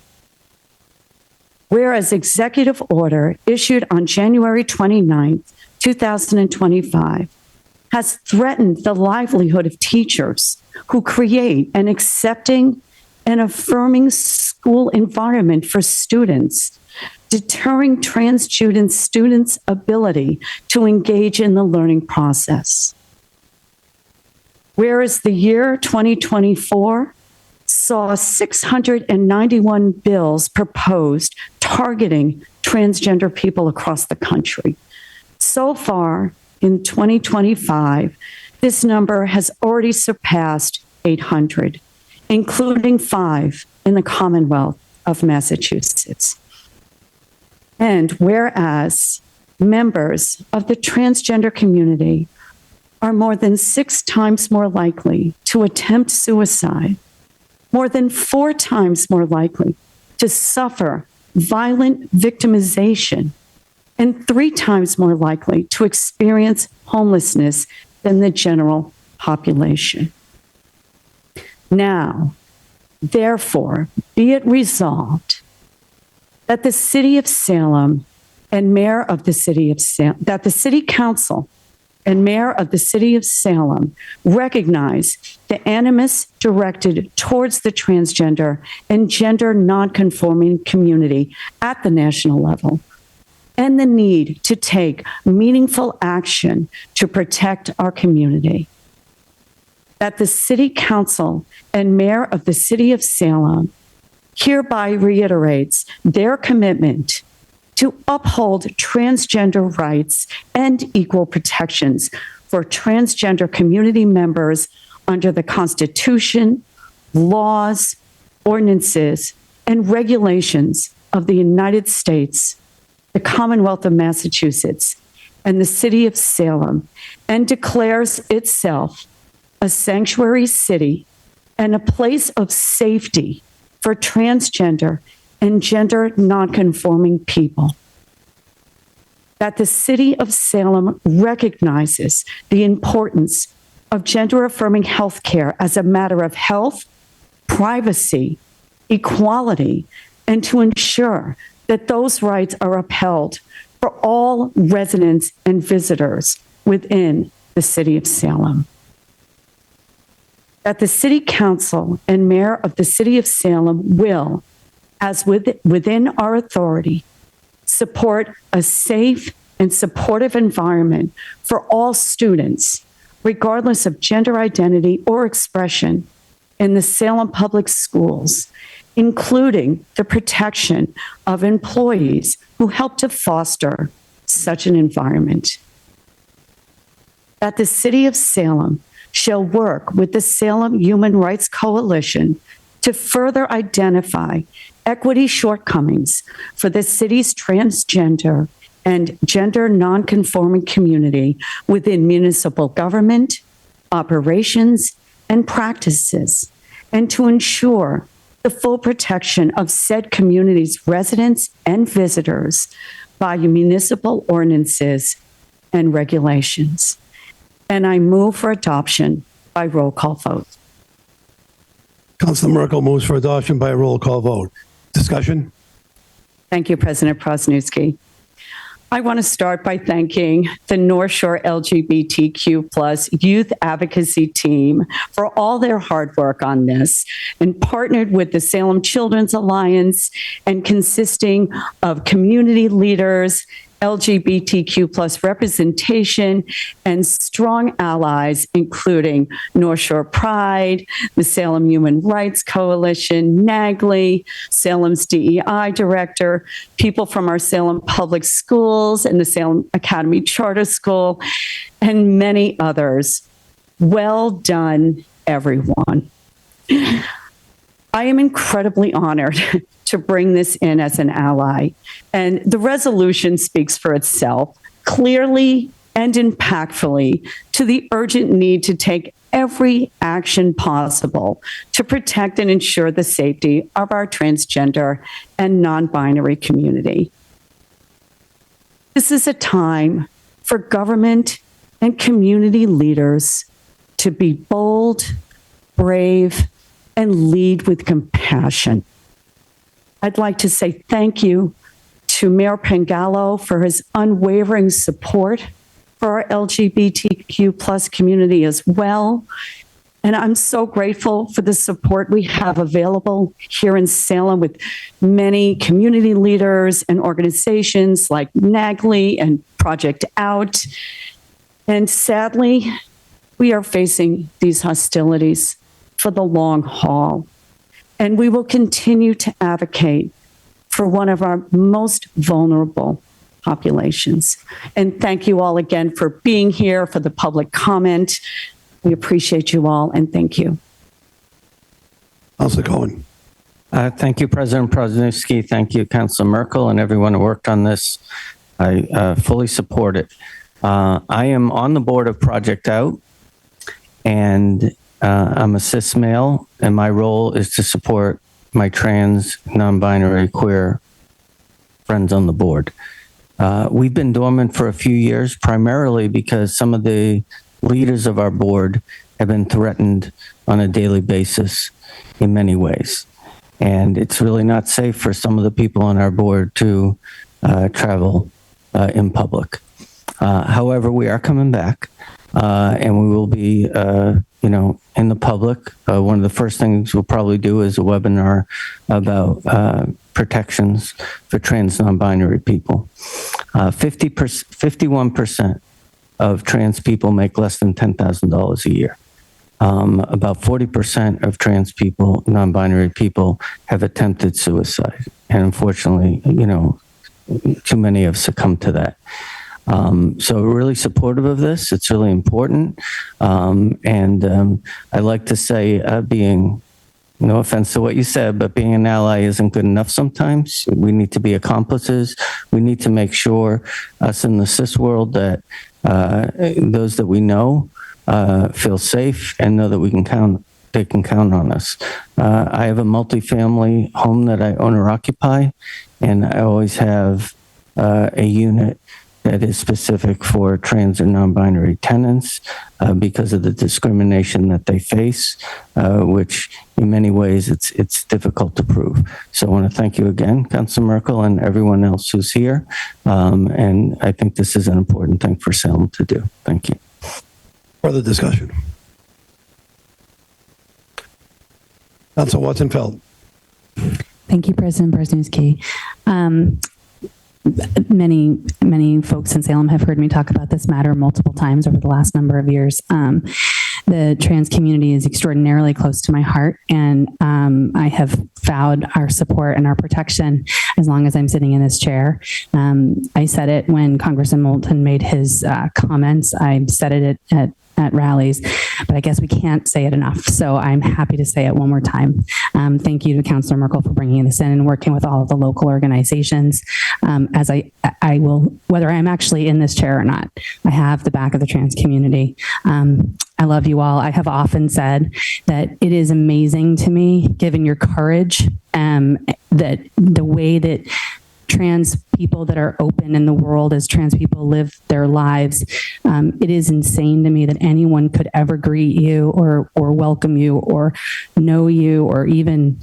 Whereas executive order issued on January 29, 2025, has threatened the livelihood of teachers who create an accepting and affirming school environment for students, deterring trans students' ability to engage in the learning process. Whereas the year 2024 saw 691 bills proposed targeting transgender people across the country. So far, in 2025, this number has already surpassed 800, including 5 in the Commonwealth of Massachusetts. And whereas members of the transgender community are more than 6 times more likely to attempt suicide, more than 4 times more likely to suffer violent victimization, and 3 times more likely to experience homelessness than the general population. Now, therefore, be it resolved that the City of Salem and Mayor of the City of Salem, that the City Council and Mayor of the City of Salem recognize the animus directed towards the transgender and gender nonconforming community at the national level, and the need to take meaningful action to protect our community. That the City Council and Mayor of the City of Salem hereby reiterates their commitment to uphold transgender rights and equal protections for transgender community members under the Constitution, laws, ordinances, and regulations of the United States, the Commonwealth of Massachusetts, and the City of Salem, and declares itself a sanctuary city and a place of safety for transgender and gender nonconforming people. That the City of Salem recognizes the importance of gender-affirming health care as a matter of health, privacy, equality, and to ensure that those rights are upheld for all residents and visitors within the City of Salem. That the City Council and Mayor of the City of Salem will, as within our authority, support a safe and supportive environment for all students, regardless of gender identity or expression, in the Salem Public Schools, including the protection of employees who help to foster such an environment. That the City of Salem shall work with the Salem Human Rights Coalition to further identify equity shortcomings for the city's transgender and gender nonconforming community within municipal government, operations, and practices, and to ensure the full protection of said community's residents and visitors by municipal ordinances and regulations. And I move for adoption by roll call vote. Councilor Merkel moves for adoption by roll call vote. Discussion? Thank you, President Prosnewski. I want to start by thanking the North Shore LGBTQ plus youth advocacy team for all their hard work on this, and partnered with the Salem Children's Alliance and consisting of community leaders, LGBTQ plus representation, and strong allies, including North Shore Pride, the Salem Human Rights Coalition, NAGLY, Salem's DEI director, people from our Salem Public Schools and the Salem Academy Charter School, and many others. Well done, everyone. I am incredibly honored to bring this in as an ally. And the resolution speaks for itself clearly and impactfully to the urgent need to take every action possible to protect and ensure the safety of our transgender and non-binary community. This is a time for government and community leaders to be bold, brave, and lead with compassion. I'd like to say thank you to Mayor Pangallo for his unwavering support for our LGBTQ plus community as well. And I'm so grateful for the support we have available here in Salem with many community leaders and organizations like NAGLY and Project Out. And sadly, we are facing these hostilities for the long haul. And we will continue to advocate for one of our most vulnerable populations. And thank you all again for being here, for the public comment. We appreciate you all, and thank you. Councilor Cohen. Thank you, President Prosnowski. Thank you, Councilor Merkel, and everyone who worked on this. I fully support it. I am on the board of Project Out, and I'm a cis male, and my role is to support my trans, non-binary, queer friends on the board. We've been dormant for a few years, primarily because some of the leaders of our board have been threatened on a daily basis in many ways. And it's really not safe for some of the people on our board to travel in public. However, we are coming back, and we will be, in the public. One of the first things we'll probably do is a webinar about protections for trans non-binary people. 51% of trans people make less than $10,000 a year. About 40% of trans people, non-binary people, have attempted suicide. And unfortunately, too many have succumbed to that. So we're really supportive of this. It's really important. And I like to say being, no offense to what you said, but being an ally isn't good enough sometimes. We need to be accomplices. We need to make sure, us in the cis world, that those that we know feel safe and know that they can count on us. I have a multifamily home that I own or occupy, and I always have a unit that is specific for trans and non-binary tenants because of the discrimination that they face, which in many ways it's difficult to prove. So I want to thank you again, Councilor Merkel, and everyone else who's here. And I think this is an important thing for Salem to do. Thank you. Further discussion. Councilor Watson-Feld. Thank you, President Brzezinski. Many folks in Salem have heard me talk about this matter multiple times over the last number of years. The trans community is extraordinarily close to my heart, and I have vowed our support and our protection as long as I'm sitting in this chair. I said it when Congressman Moulton made his comments. I said it at rallies, but I guess we can't say it enough. So I'm happy to say it one more time. Thank you to Councilor Merkel for bringing this in and working with all of the local organizations. As I will, whether I'm actually in this chair or not, I have the back of the trans community. I love you all. I have often said that it is amazing to me, given your courage, that the way that trans people that are open in the world as trans people live their lives. It is insane to me that anyone could ever greet you or welcome you or know you or even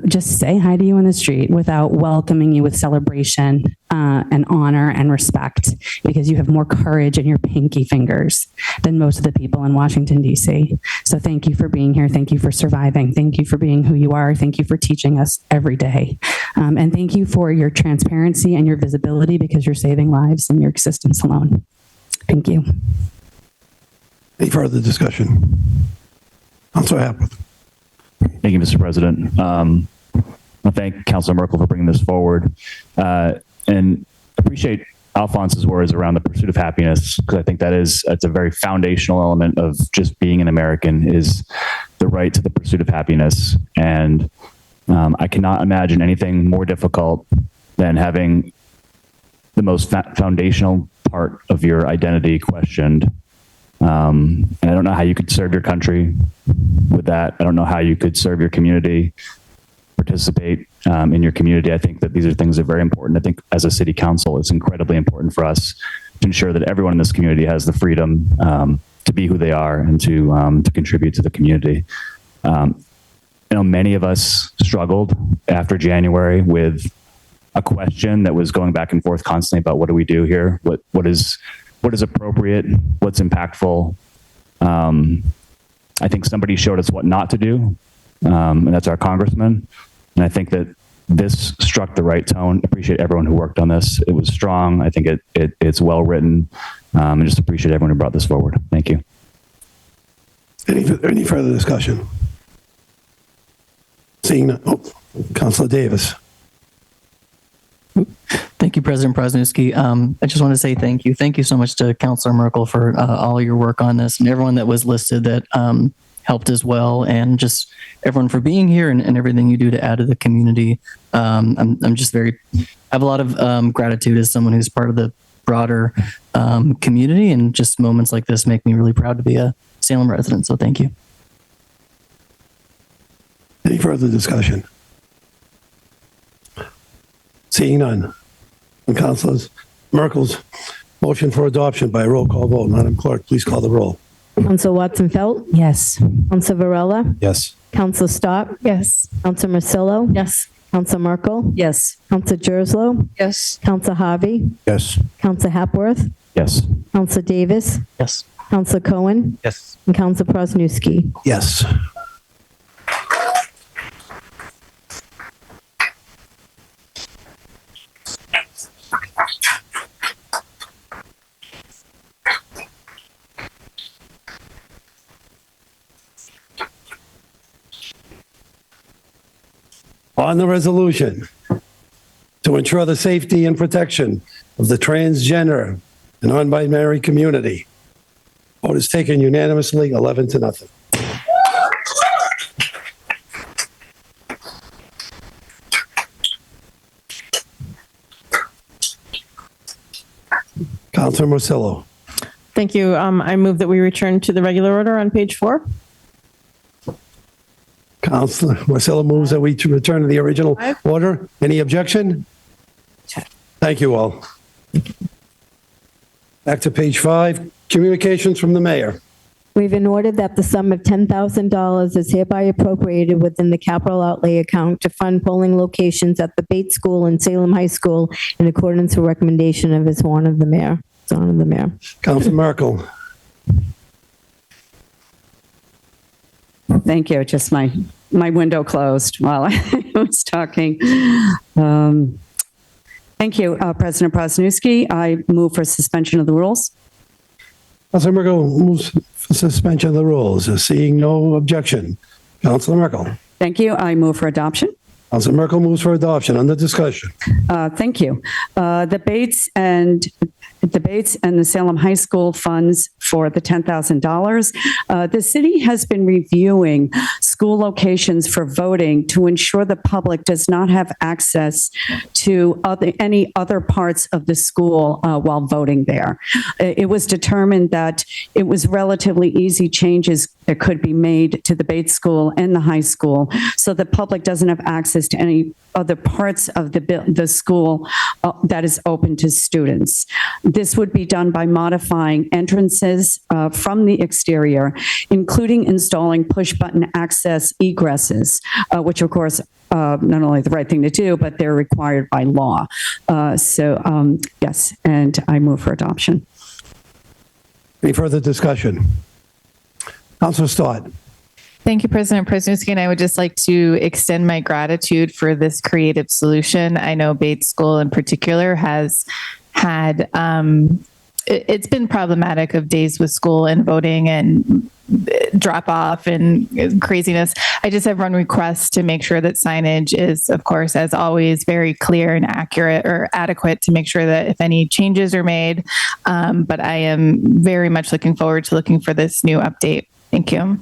just say hi to you in the street without welcoming you with celebration and honor and respect, because you have more courage in your pinky fingers than most of the people in Washington, D.C. So thank you for being here. Thank you for surviving. Thank you for being who you are. Thank you for teaching us every day. And thank you for your transparency and your visibility, because you're saving lives in your existence alone. Thank you. Any further discussion? Councilor Hapworth. Thank you, Mr. President. I thank Councilor Merkel for bringing this forward, and appreciate Alphonse's words around the pursuit of happiness, because I think that's a very foundational element of just being an American, is the right to the pursuit of happiness. And I cannot imagine anything more difficult than having the most foundational part of your identity questioned. And I don't know how you could serve your country with that. I don't know how you could serve your community, participate in your community. I think that these are things that are very important. I think as a city council, it's incredibly important for us to ensure that everyone in this community has the freedom to be who they are and to contribute to the community. Many of us struggled after January with a question that was going back and forth constantly about what do we do here? What is appropriate? What's impactful? I think somebody showed us what not to do, and that's our congressman. And I think that this struck the right tone. Appreciate everyone who worked on this. It was strong. I think it's well written, and just appreciate everyone who brought this forward. Thank you. Any further discussion? Seeing none. Councilor Davis. Thank you, President Prosnowski. I just want to say thank you. Thank you so much to Councilor Merkel for all your work on this and everyone that was listed that helped as well, and just everyone for being here and everything you do to add to the community. I'm just I have a lot of gratitude as someone who's part of the broader community, and just moments like this make me really proud to be a Salem resident. So thank you. Any further discussion? Seeing none. And Councilors Merkel's motion for adoption by roll call vote. Madam Clerk, please call the roll. Council Watson Felt? Yes. Council Varela? Yes. Council Stott? Yes. Council Marcillo? Yes. Council Merkel? Yes. Council Gerslow? Yes. Council Harvey? Yes. Council Hapworth? Yes. Council Davis? Yes. Council Cohen? Yes. And Council Prosnowski. Yes. On the resolution to ensure the safety and protection of the transgender and non-binary community. Vote is taken unanimously, 11-0. Councilor Marcillo. Thank you. I move that we return to the regular order on page 4. Councilor Marcillo moves that we return to the original order. Any objection? Thank you all. Back to page 5, communications from the mayor. We've been ordered that the sum of $10,000 is hereby appropriated within the capital outlay account to fund polling locations at the Bates School and Salem High School in accordance with recommendation of His Honor the Mayor. His Honor the Mayor. Councilor Merkel. Thank you. Just my window closed while I was talking. Thank you, President Prosnowski. I move for suspension of the rules. Councilor Merkel moves for suspension of the rules. Seeing no objection. Councilor Merkel. Thank you. I move for adoption. Councilor Merkel moves for adoption. Under discussion. Thank you. The Bates and the Salem High School funds for the $10,000. The city has been reviewing school locations for voting to ensure the public does not have access to any other parts of the school while voting there. It was determined that it was relatively easy changes that could be made to the Bates School and the high school, so the public doesn't have access to any other parts of the school that is open to students. This would be done by modifying entrances from the exterior, including installing push-button access egresses, which of course not only the right thing to do, but they're required by law. Yes, and I move for adoption. Any further discussion? Councilor Stott. Thank you, President Prosnowski, and I would just like to extend my gratitude for this creative solution. I know Bates School in particular has had, it's been problematic of days with school and voting and drop off and craziness. I just have one request to make sure that signage is, of course, as always, very clear and accurate or adequate to make sure that if any changes are made. But I am very much looking forward to looking for this new update. Thank you.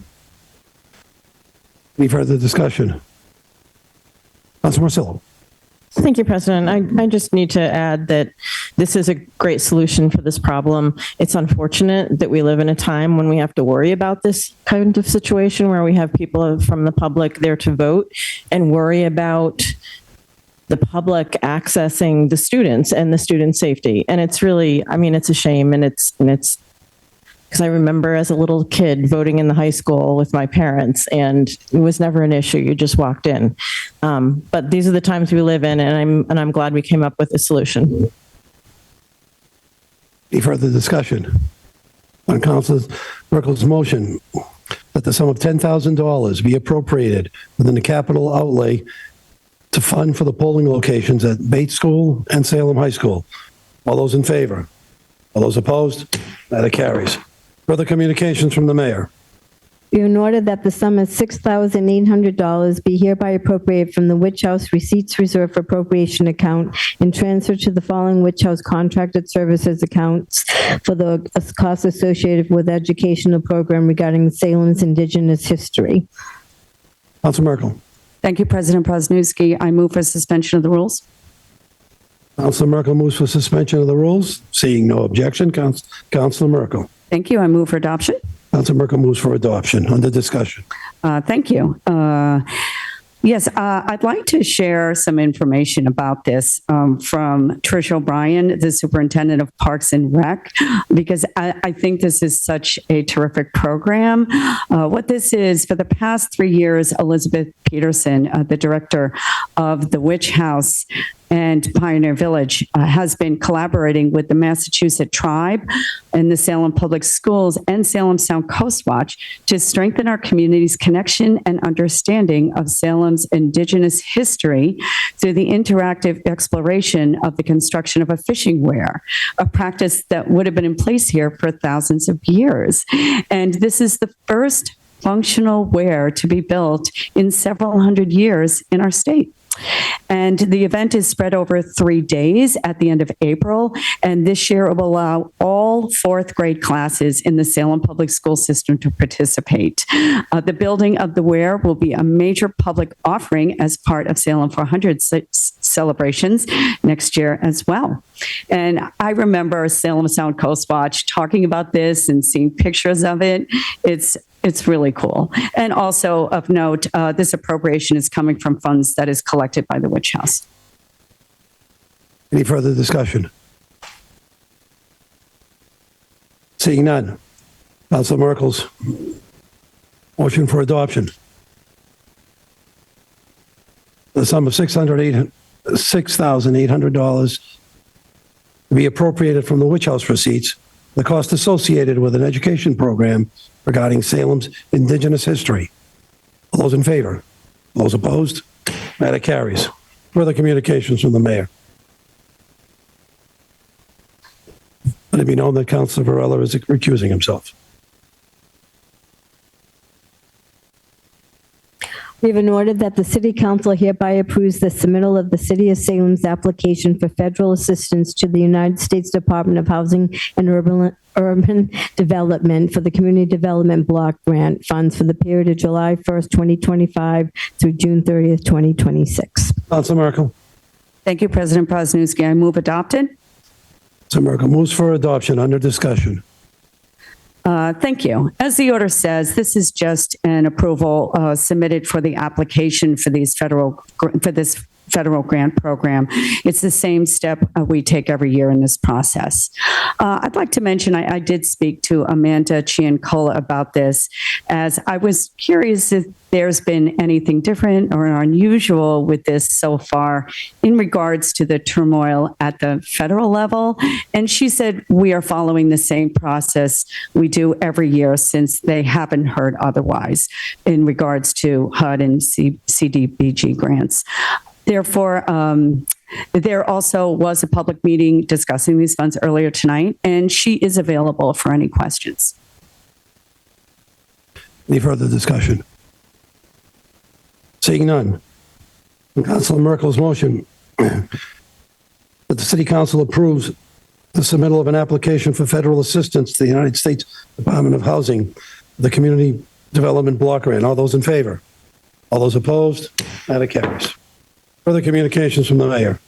Any further discussion? Councilor Marcillo. Thank you, President. I just need to add that this is a great solution for this problem. It's unfortunate that we live in a time when we have to worry about this kind of situation where we have people from the public there to vote and worry about the public accessing the students and the student safety. And it's really, I mean, it's a shame. And it's because I remember as a little kid voting in the high school with my parents, and it was never an issue. You just walked in. But these are the times we live in, and I'm glad we came up with a solution. Any further discussion on Councilor Merkel's motion that the sum of $10,000 be appropriated within the capital outlay to fund for the polling locations at Bates School and Salem High School? All those in favor? All those opposed? That carries. Further communications from the mayor. Be in order that the sum of $6,800 be hereby appropriated from the Witch House Receipts Reserve Appropriation Account and transferred to the following Witch House Contracted Services accounts for the costs associated with educational program regarding Salem's Indigenous history. Councilor Merkel. Thank you, President Prosnewski. I move for suspension of the rules. Councilor Merkel moves for suspension of the rules. Seeing no objection, Councilor Merkel. Thank you. I move for adoption. Councilor Merkel moves for adoption. Under discussion. Thank you. Yes, I'd like to share some information about this from Trish O'Brien, the Superintendent of Parks and Rec, because I think this is such a terrific program. What this is, for the past 3 years, Elizabeth Peterson, the director of the Witch House and Pioneer Village, has been collaborating with the Massachusetts Tribe and the Salem Public Schools and Salem Sound Coast Watch to strengthen our community's connection and understanding of Salem's Indigenous history through the interactive exploration of the construction of a fishing weir, a practice that would have been in place here for thousands of years. And this is the first functional weir to be built in several hundred years in our state. And the event is spread over 3 days at the end of April. And this year it will allow all fourth grade classes in the Salem Public School System to participate. The building of the weir will be a major public offering as part of Salem 400 celebrations next year as well. And I remember Salem Sound Coast Watch talking about this and seeing pictures of it. It's really cool. And also of note, this appropriation is coming from funds that is collected by the Witch House. Any further discussion? Seeing none. Councilor Merkel's motion for adoption. The sum of $6,800 to be appropriated from the Witch House receipts, the cost associated with an education program regarding Salem's Indigenous history. All those in favor? All those opposed? Matter carries. Further communications from the mayor. Let it be known that Councilor Varela is recusing himself. We have an order that the City Council hereby approves the submittal of the City of Salem's application for federal assistance to the United States Department of Housing and Urban Development for the Community Development Block Grant funds for the period of July 1st, 2025 through June 30th, 2026. Councilor Merkel. Thank you, President Prosnewski. I move adopted. Councilor Merkel moves for adoption. Under discussion. Thank you. As the order says, this is just an approval submitted for the application for this federal grant program. It's the same step we take every year in this process. I'd like to mention I did speak to Amanda Chiancola about this, as I was curious if there's been anything different or unusual with this so far in regards to the turmoil at the federal level. And she said, we are following the same process we do every year since they haven't heard otherwise in regards to HUD and CDBG grants. Therefore, there also was a public meeting discussing these funds earlier tonight, and she is available for any questions. Any further discussion? Seeing none. Councilor Merkel's motion that the City Council approves the submittal of an application for federal assistance to the United States Department of Housing, the Community Development Block Grant. All those in favor? All those opposed? Matter carries. Further communications from the mayor.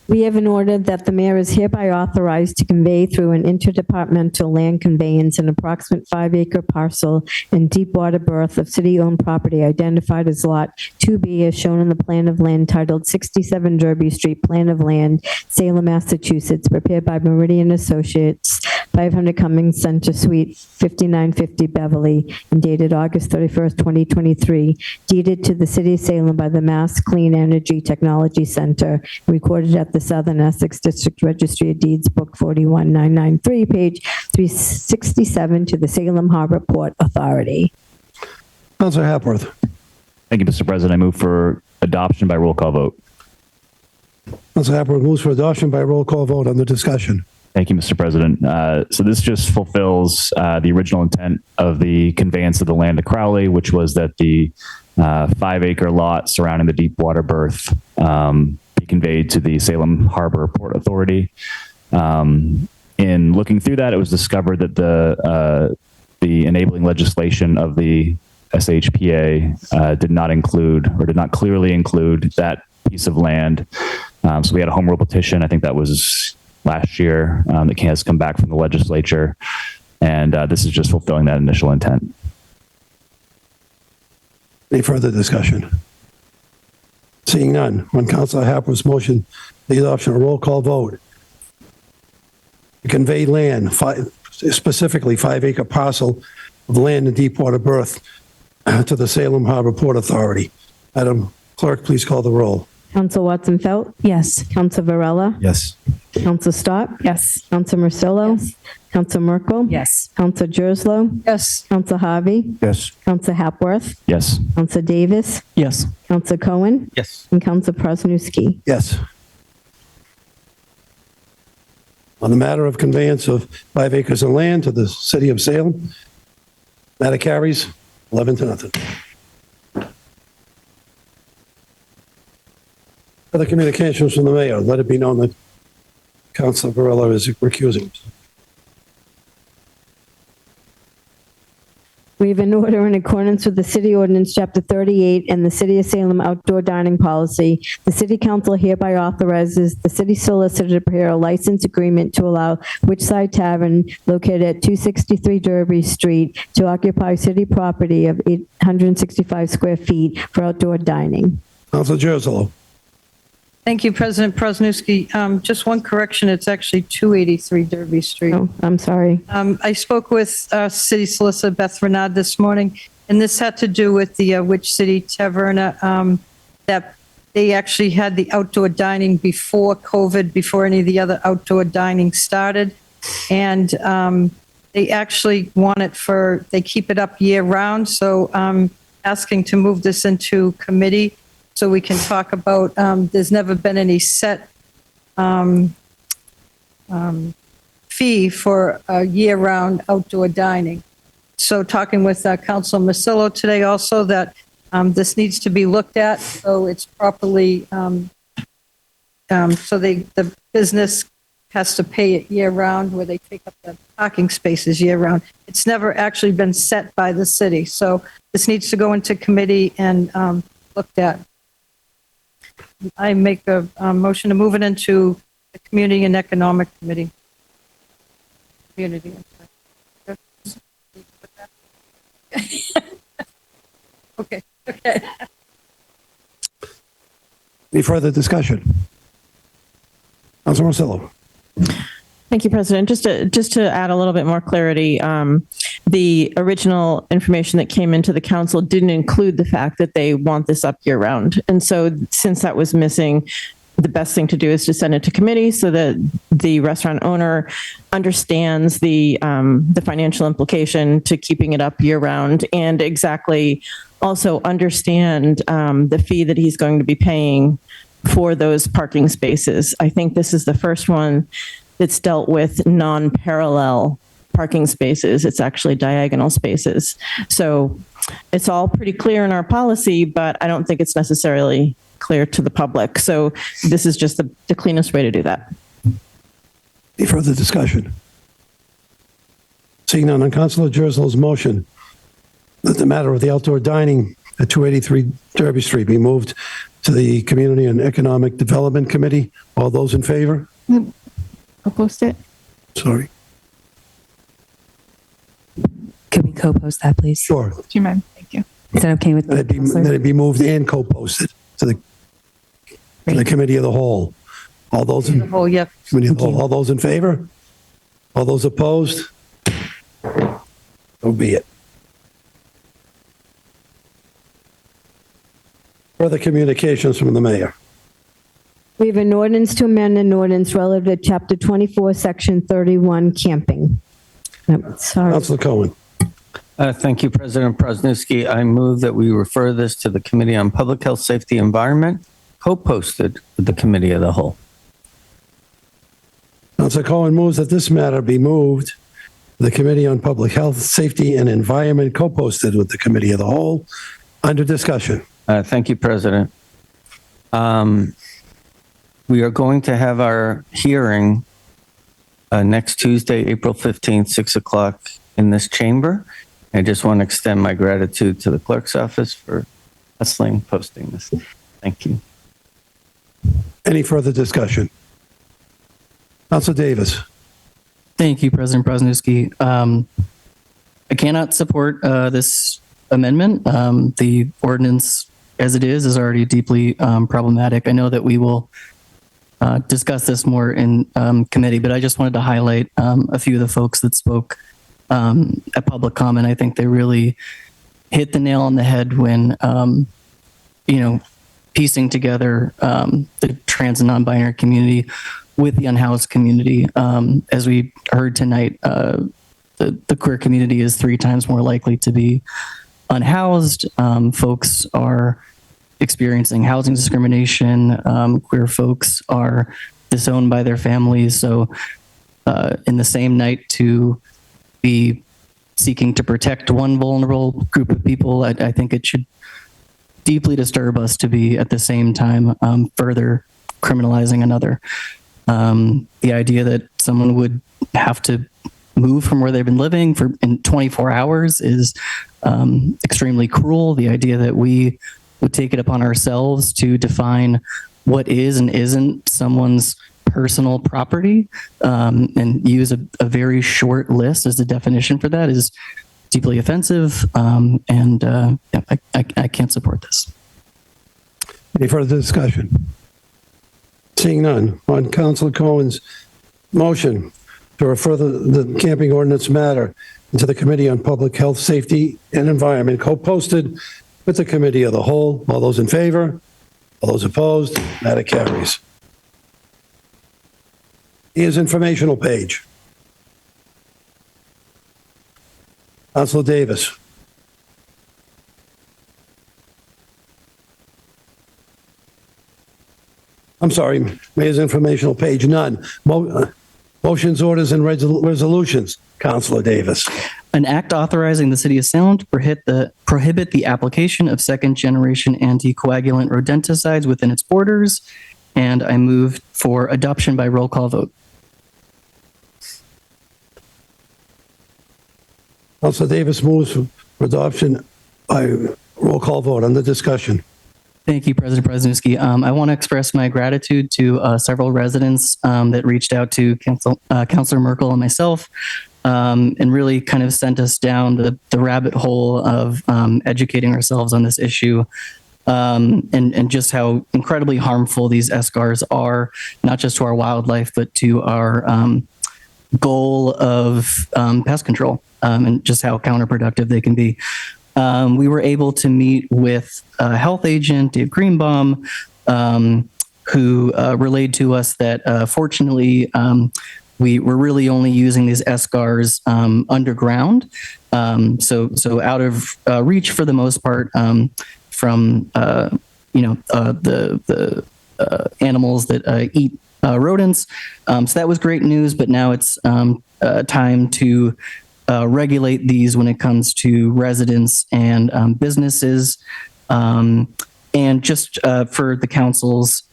We have an order that the mayor is hereby authorized to convey through an interdepartmental land conveyance an approximate 5-acre parcel in Deepwater Berth of city-owned property identified as Lot 2B as shown on the plan of land titled 67 Derby Street, Plan of Land, Salem, Massachusetts, prepared by Meridian Associates, 500 Cummings Center Suite, 5950 Beverly, and dated August 31st, 2023, deeded to the city of Salem by the Mass Clean Energy Technology Center, recorded at the Southern Essex District Registry of Deeds, Book 41993, page 367, to the Salem Harbor Port Authority. Councilor Hapworth. Thank you, Mr. President. I move for adoption by roll call vote. Councilor Hapworth moves for adoption by roll call vote. On the discussion. Thank you, Mr. President. So this just fulfills the original intent of the conveyance of the land to Crowley, which was that the 5-acre lot surrounding the Deepwater Berth be conveyed to the Salem Harbor Port Authority. In looking through that, it was discovered that the enabling legislation of the SHPA did not include or did not clearly include that piece of land. So we had a home rule petition. I think that was last year that has come back from the legislature. And this is just fulfilling that initial intent. Any further discussion? Seeing none, on Councilor Hapworth's motion, the adoption, a roll call vote. To convey land, specifically 5-acre parcel of land in Deepwater Berth to the Salem Harbor Port Authority. Madam Clerk, please call the roll. Council Watson Felt? Yes. Council Varela? Yes. Council Stott? Yes. Council Marcillo? Yes. Council Merkel? Yes. Council Jerslow? Yes. Council Harvey? Yes. Council Hapworth? Yes. Council Davis? Yes. Council Cohen? Yes. And Council Presnowski. Yes. On the matter of conveyance of 5 acres of land to the city of Salem, matter carries 11-0. Other communications from the mayor. Let it be known that Councilor Varela is recusing himself. We have an order in accordance with the City Ordinance, Chapter 38, and the City of Salem Outdoor Dining Policy. The City Council hereby authorizes the city solicitor to prepare a license agreement to allow Witchside Tavern, located at 263 Derby Street, to occupy city property of 865 square feet for outdoor dining. Councilor Jerslow. Thank you, President Presnowski. Just one correction, it's actually 283 Derby Street. Oh, I'm sorry. I spoke with City Solicitor Beth Renard this morning, and this had to do with the Witch City Tavern, that they actually had the outdoor dining before COVID, before any of the other outdoor dining started. And they actually want it they keep it up year round. So I'm asking to move this into committee so we can talk about, there's never been any set fee for year-round outdoor dining. So talking with Council Marcillo today also that this needs to be looked at, so it's properly, so the business has to pay it year-round where they take up the parking spaces year-round. It's never actually been set by the city, so this needs to go into committee and looked at. I make a motion to move it into the Community and Economic Committee. Community. Okay. Any further discussion? Councilor Marcillo. Thank you, President. Just to add a little bit more clarity, the original information that came into the council didn't include the fact that they want this up year round. And so since that was missing, the best thing to do is to send it to committee so that the restaurant owner understands the financial implication to keeping it up year round, and exactly also understand the fee that he's going to be paying for those parking spaces. I think this is the first one that's dealt with non-parallel parking spaces. It's actually diagonal spaces. So it's all pretty clear in our policy, but I don't think it's necessarily clear to the public. So this is just the cleanest way to do that. Any further discussion? Seeing none, on Councilor Jerslow's motion that the matter of the outdoor dining at 283 Derby Street be moved to the Community and Economic Development Committee. All those in favor? Co-post it. Sorry. Could we co-post that, please? Sure. Do you mind? Thank you. Is that okay with That it be moved and co-posted to the Committee of the Whole. All those in Oh, yep. Committee of the Whole. All those in favor? All those opposed? So be it. Further communications from the mayor. We have an ordinance to amend an ordinance relative to Chapter 24, Section 31, camping. Sorry. Councilor Cohen. Thank you, President Prosnowski. I move that we refer this to the Committee on Public Health, Safety, Environment, co-posted with the Committee of the Whole. Councilor Cohen moves that this matter be moved to the Committee on Public Health, Safety, and Environment, co-posted with the Committee of the Whole. Under discussion. Thank you, President. We are going to have our hearing next Tuesday, April 15th, 6 o'clock in this chamber. I just want to extend my gratitude to the clerk's office for hustling, posting this. Thank you. Any further discussion? Councilor Davis. Thank you, President Prosnowski. I cannot support this amendment. The ordinance as it is already deeply problematic. I know that we will discuss this more in committee, but I just wanted to highlight a few of the folks that spoke at public comment. I think they really hit the nail on the head when, piecing together the trans and non-binary community with the unhoused community. As we heard tonight, the queer community is 3 times more likely to be unhoused. Folks are experiencing housing discrimination. Queer folks are disowned by their families. So in the same night to be seeking to protect one vulnerable group of people, I think it should deeply disturb us to be at the same time further criminalizing another. The idea that someone would have to move from where they've been living in 24 hours is extremely cruel. The idea that we would take it upon ourselves to define what is and isn't someone's personal property and use a very short list as a definition for that is deeply offensive. I can't support this. Any further discussion? Seeing none, on Councilor Cohen's motion to refer the camping ordinance matter into the Committee on Public Health, Safety, and Environment, co-posted with the Committee of the Whole. All those in favor? All those opposed? Matter carries. Here's informational page. Councilor Davis. I'm sorry, Mayor's informational page, none. Motions, orders, and resolutions. Councilor Davis. An act authorizing the city of Salem to prohibit the application of second-generation anticoagulant rodenticides within its borders, and I move for adoption by roll call vote. Councilor Davis moves for adoption by roll call vote. On the discussion. Thank you, President Prosnowski. I want to express my gratitude to several residents that reached out to Councilor Merkel and myself and really kind of sent us down the rabbit hole of educating ourselves on this issue and just how incredibly harmful these SGARs are, not just to our wildlife, but to our goal of pest control and just how counterproductive they can be. We were able to meet with a health agent, Dave Greenbaum, who relayed to us that fortunately we were really only using these SGARs underground, so out of reach for the most part from the animals that eat rodents. So that was great news, but now it's time to regulate these when it comes to residents and businesses. And just for the council's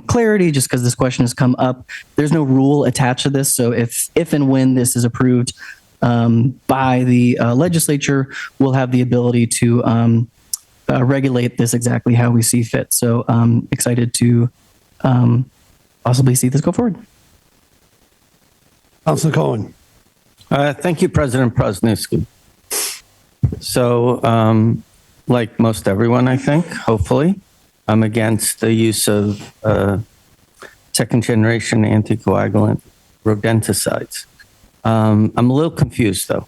clarity, just because this question has come up, there's no rule attached to this. So if and when this is approved by the legislature, we'll have the ability to regulate this exactly how we see fit. So excited to possibly see this go forward. Councilor Cohen. Thank you, President Prosniewski. So, like most everyone, I think, hopefully, I'm against the use of second-generation anticoagulant rodenticides. I'm a little confused, though,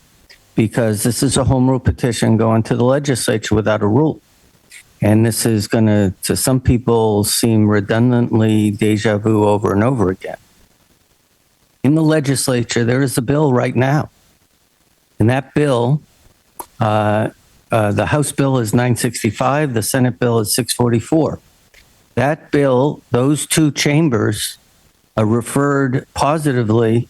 because this is a home rule petition going to the legislature without a rule. And this is going to some people, seem redundantly deja vu over and over again. In the legislature, there is a bill right now. And that bill, the House bill is 965, the Senate bill is 644. That bill, those two chambers referred positively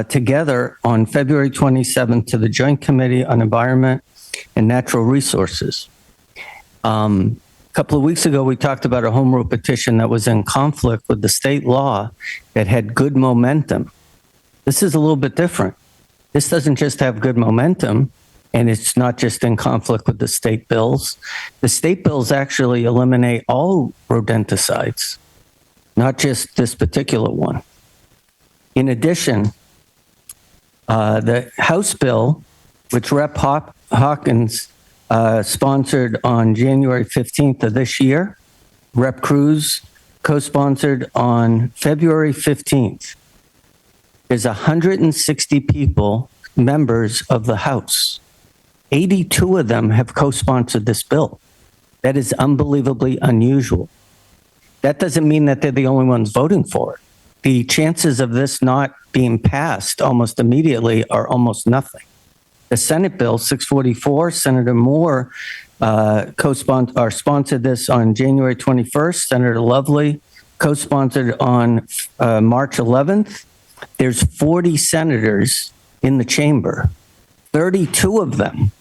together on February 27th to the Joint Committee on Environment and Natural Resources. A couple of weeks ago, we talked about a home rule petition that was in conflict with the state law that had good momentum. This is a little bit different. This doesn't just have good momentum, and it's not just in conflict with the state bills. The state bills actually eliminate all rodenticides, not just this particular one. In addition, the House bill, which Rep. Hawkins sponsored on January 15th of this year, Rep. Cruz co-sponsored on February 15th. There's 160 people, members of the House. 82 of them have co-sponsored this bill. That is unbelievably unusual. That doesn't mean that they're the only ones voting for it. The chances of this not being passed almost immediately are almost nothing. The Senate bill 644, Senator Moore sponsored this on January 21st. Senator Lovely co-sponsored on March 11th. There's 40 senators in the chamber. 32 of them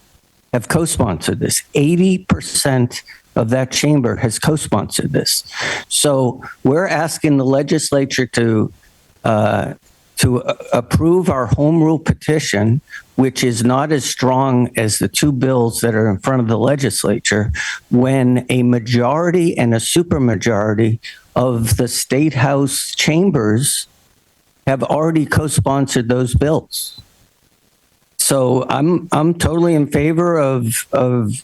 have co-sponsored this. 80% of that chamber has co-sponsored this. So we're asking the legislature to approve our home rule petition, which is not as strong as the two bills that are in front of the legislature, when a majority and a supermajority of the state house chambers have already co-sponsored those bills. So I'm totally in favor of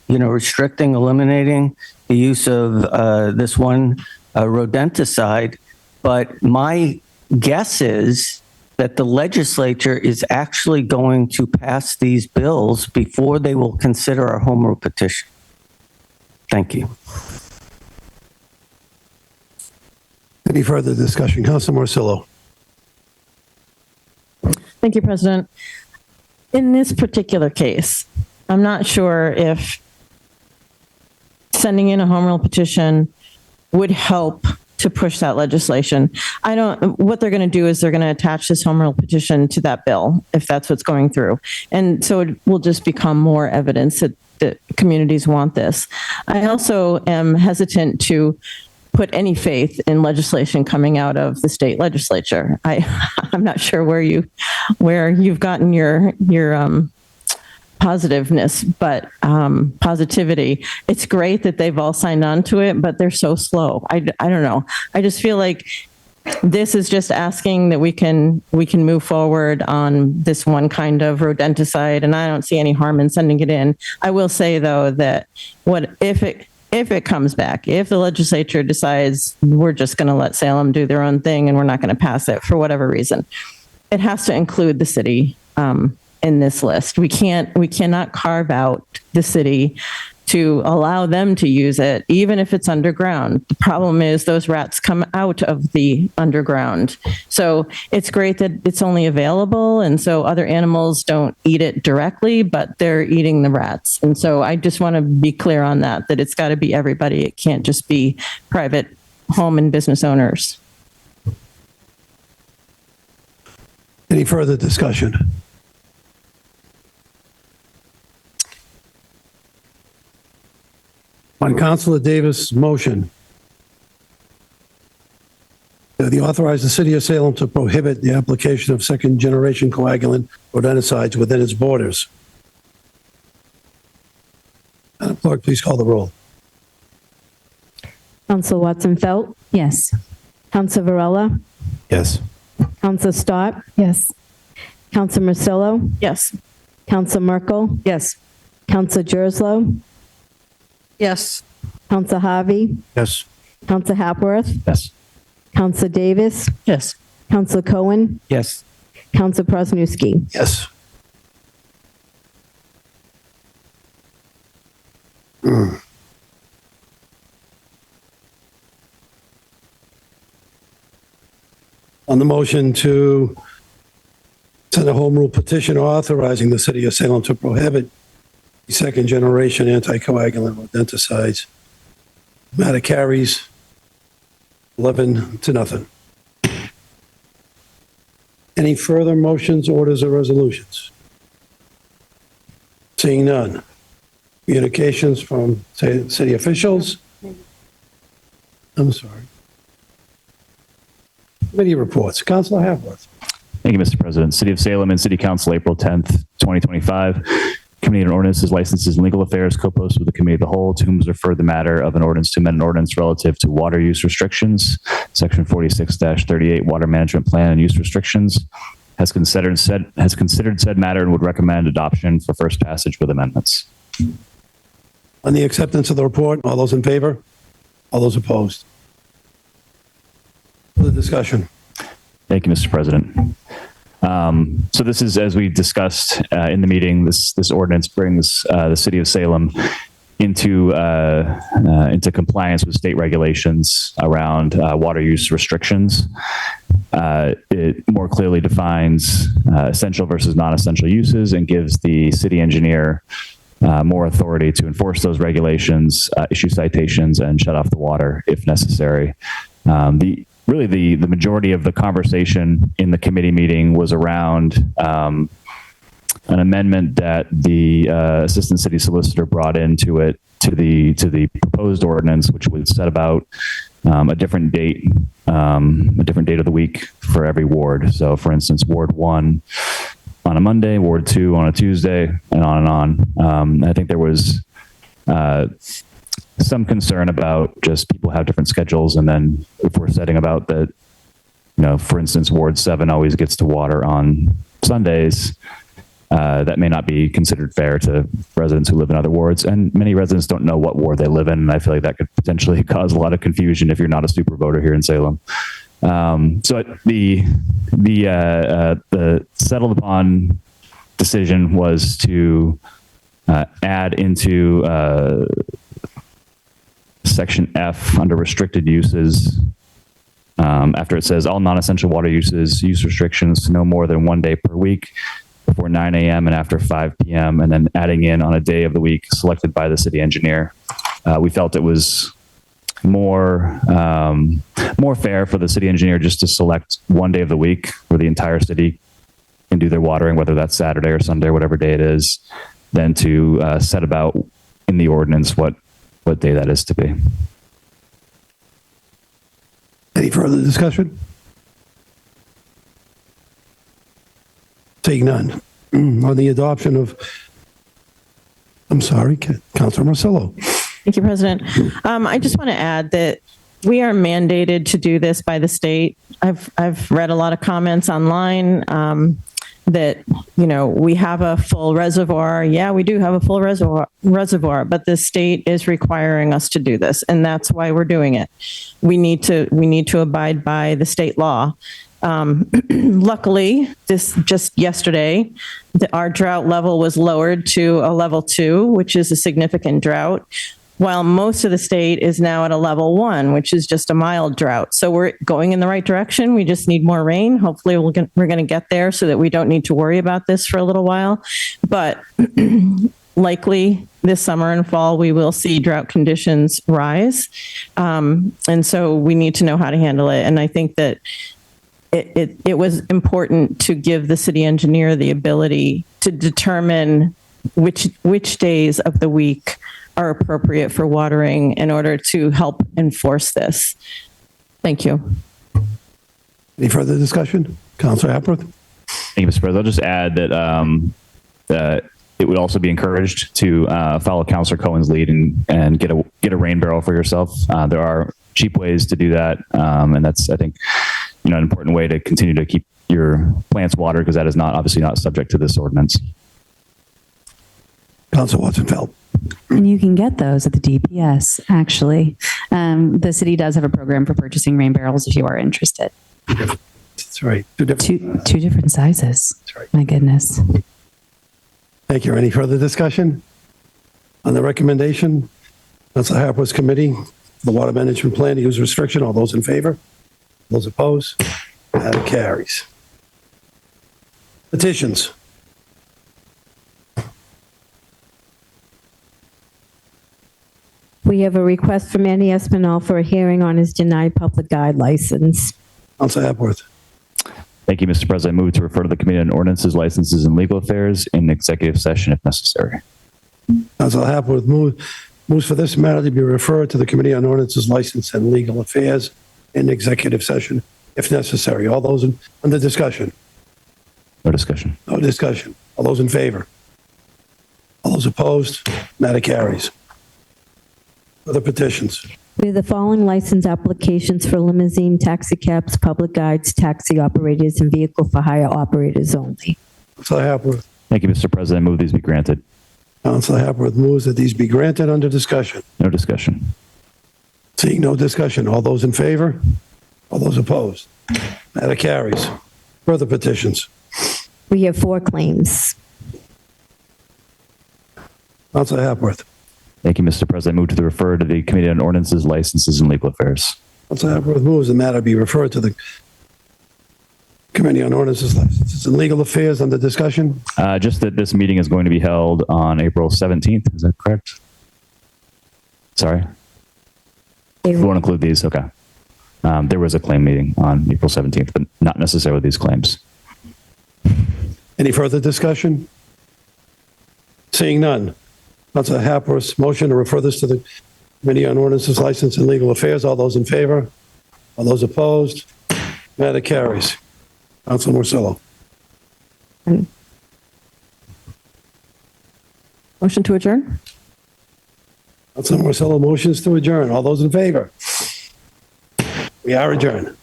restricting, eliminating the use of this one rodenticide, but my guess is that the legislature is actually going to pass these bills before they will consider our home rule petition. Thank you. Any further discussion? Councilor Marcillo. Thank you, President. In this particular case, I'm not sure if sending in a home rule petition would help to push that legislation. What they're going to do is they're going to attach this home rule petition to that bill, if that's what's going through. And so it will just become more evidence that communities want this. I also am hesitant to put any faith in legislation coming out of the state legislature. I'm not sure where you've gotten your positiveness, but positivity. It's great that they've all signed on to it, but they're so slow. I don't know. I just feel like this is just asking that we can move forward on this one kind of rodenticide, and I don't see any harm in sending it in. I will say though that if it comes back, if the legislature decides we're just going to let Salem do their own thing and we're not going to pass it for whatever reason, it has to include the city in this list. We cannot carve out the city to allow them to use it, even if it's underground. The problem is those rats come out of the underground. So it's great that it's only available, and so other animals don't eat it directly, but they're eating the rats. And so I just want to be clear on that it's got to be everybody. It can't just be private home and business owners. Any further discussion? On Councilor Davis' motion, the authorize the city of Salem to prohibit the application of second-generation coagulant rodenticides within its borders. Madam Clerk, please call the roll. Council Watson Felt, Yes. Council Varela, Yes. Council Stott, Yes. Council Marcillo, Yes. Council Merkel, Yes. Council Gerslow, Yes. Council Harvey, Yes. Council Hapworth, Yes. Council Davis, Yes. Council Cohen, Yes. Council Prosnowski. Yes. On the motion to send a home rule petition authorizing the city of Salem to prohibit second generation anticoagulant rodenticides. Matter carries 11-0. Any further motions, orders, or resolutions? Seeing none. Communications from city officials? I'm sorry. Committee reports. Councilor Hapworth. Thank you, Mr. President. City of Salem and City Council, April 10th, 2025. Committee on Ordinances, Licenses, and Legal Affairs co-posted with the Committee of the Whole, to whom is referred the matter of an ordinance to amend an ordinance relative to water use restrictions. Section 46-38 Water Management Plan and Use Restrictions has considered said matter and would recommend adoption for first passage with amendments. On the acceptance of the report, all those in favor? All those opposed? For the discussion. Thank you, Mr. President. So this is, as we discussed in the meeting, this ordinance brings the city of Salem into compliance with state regulations around water use restrictions. It more clearly defines essential versus non-essential uses and gives the city engineer more authority to enforce those regulations, issue citations, and shut off the water if necessary. The majority of the conversation in the committee meeting was around an amendment that the assistant city solicitor brought into it to the proposed ordinance, which would set about a different date of the week for every ward. So, for instance, Ward 1 on a Monday, Ward 2 on a Tuesday, and on. I think there was some concern about just people have different schedules, and then if we're setting about that, for instance, Ward 7 always gets to water on Sundays, that may not be considered fair to residents who live in other wards, and many residents don't know what ward they live in, and I feel like that could potentially cause a lot of confusion if you're not a super voter here in Salem. So the settled upon decision was to add into Section F under restricted uses, after it says all non-essential water uses, use restrictions to no more than 1 day per week before 9 a.m. and after 5 p.m., and then adding in on a day of the week selected by the city engineer. We felt it was more fair for the city engineer just to select 1 day of the week where the entire city can do their watering, whether that's Saturday or Sunday, whatever day it is, than to set about in the ordinance what day that is to be. Any further discussion? Seeing none. On the adoption of, I'm sorry, Councilor Marcillo. Thank you, President. I just want to add that we are mandated to do this by the state. I've read a lot of comments online that, we have a full reservoir. Yeah, we do have a full reservoir, but the state is requiring us to do this, and that's why we're doing it. We need to abide by the state law. Luckily, just yesterday, our drought level was lowered to a level 2, which is a significant drought, while most of the state is now at a level 1, which is just a mild drought. So we're going in the right direction. We just need more rain. Hopefully we're going to get there so that we don't need to worry about this for a little while. But likely this summer and fall, we will see drought conditions rise. And so we need to know how to handle it. And I think that it was important to give the city engineer the ability to determine which days of the week are appropriate for watering in order to help enforce this. Thank you. Any further discussion? Councilor Hapworth? Thank you, Mr. President. I'll just add that it would also be encouraged to follow Councilor Cohen's lead and get a rain barrel for yourself. There are cheap ways to do that. And that's, I think, an important way to continue to keep your plants watered, because that is obviously not subject to this ordinance. Council Watson-Feld. And you can get those at the DPS, actually. The city does have a program for purchasing rain barrels if you are interested. That's right. Two different sizes. That's right. My goodness. Thank you. Any further discussion on the recommendation? Council Harper's committee, the water management plan, use restriction. All those in favor? Those opposed? That carries. Petitions. We have a request from Andy Espinal for a hearing on his denied public guide license. Council Hepworth. Thank you, Mr. President. I move to refer to the Committee on Ordinances, Licenses, and Legal Affairs in executive session if necessary. Council Hepworth moves for this matter to be referred to the Committee on Ordinances, License, and Legal Affairs in executive session if necessary. All those under discussion? No discussion. No discussion. All those in favor? All those opposed? Matter carries. Other petitions. We have the following license applications for limousine, taxi cabs, public guides, taxi operators, and vehicle for hire operators only. Council Hepworth. Thank you, Mr. President. I move these be granted. Council Hepworth moves that these be granted under discussion. No discussion. Seeing no discussion. All those in favor? All those opposed? Matter carries. Further petitions. We have 4 claims. Council Hepworth. Thank you, Mr. President. I move to refer to the Committee on Ordinances, Licenses, and Legal Affairs. Council Hepworth moves the matter be referred to the Committee on Ordinances, Licenses, and Legal Affairs under discussion. Just that this meeting is going to be held on April 17th. Is that correct? Sorry. We won't include these. Okay. There was a claim meeting on April 17th, but not necessarily these claims. Any further discussion? Seeing none. Council Hepworth's motion to refer this to the Committee on Ordinances, License, and Legal Affairs. All those in favor? All those opposed? Matter carries. Council Morcello. Motion to adjourn? Council Morcello motions to adjourn. All those in favor? We are adjourned.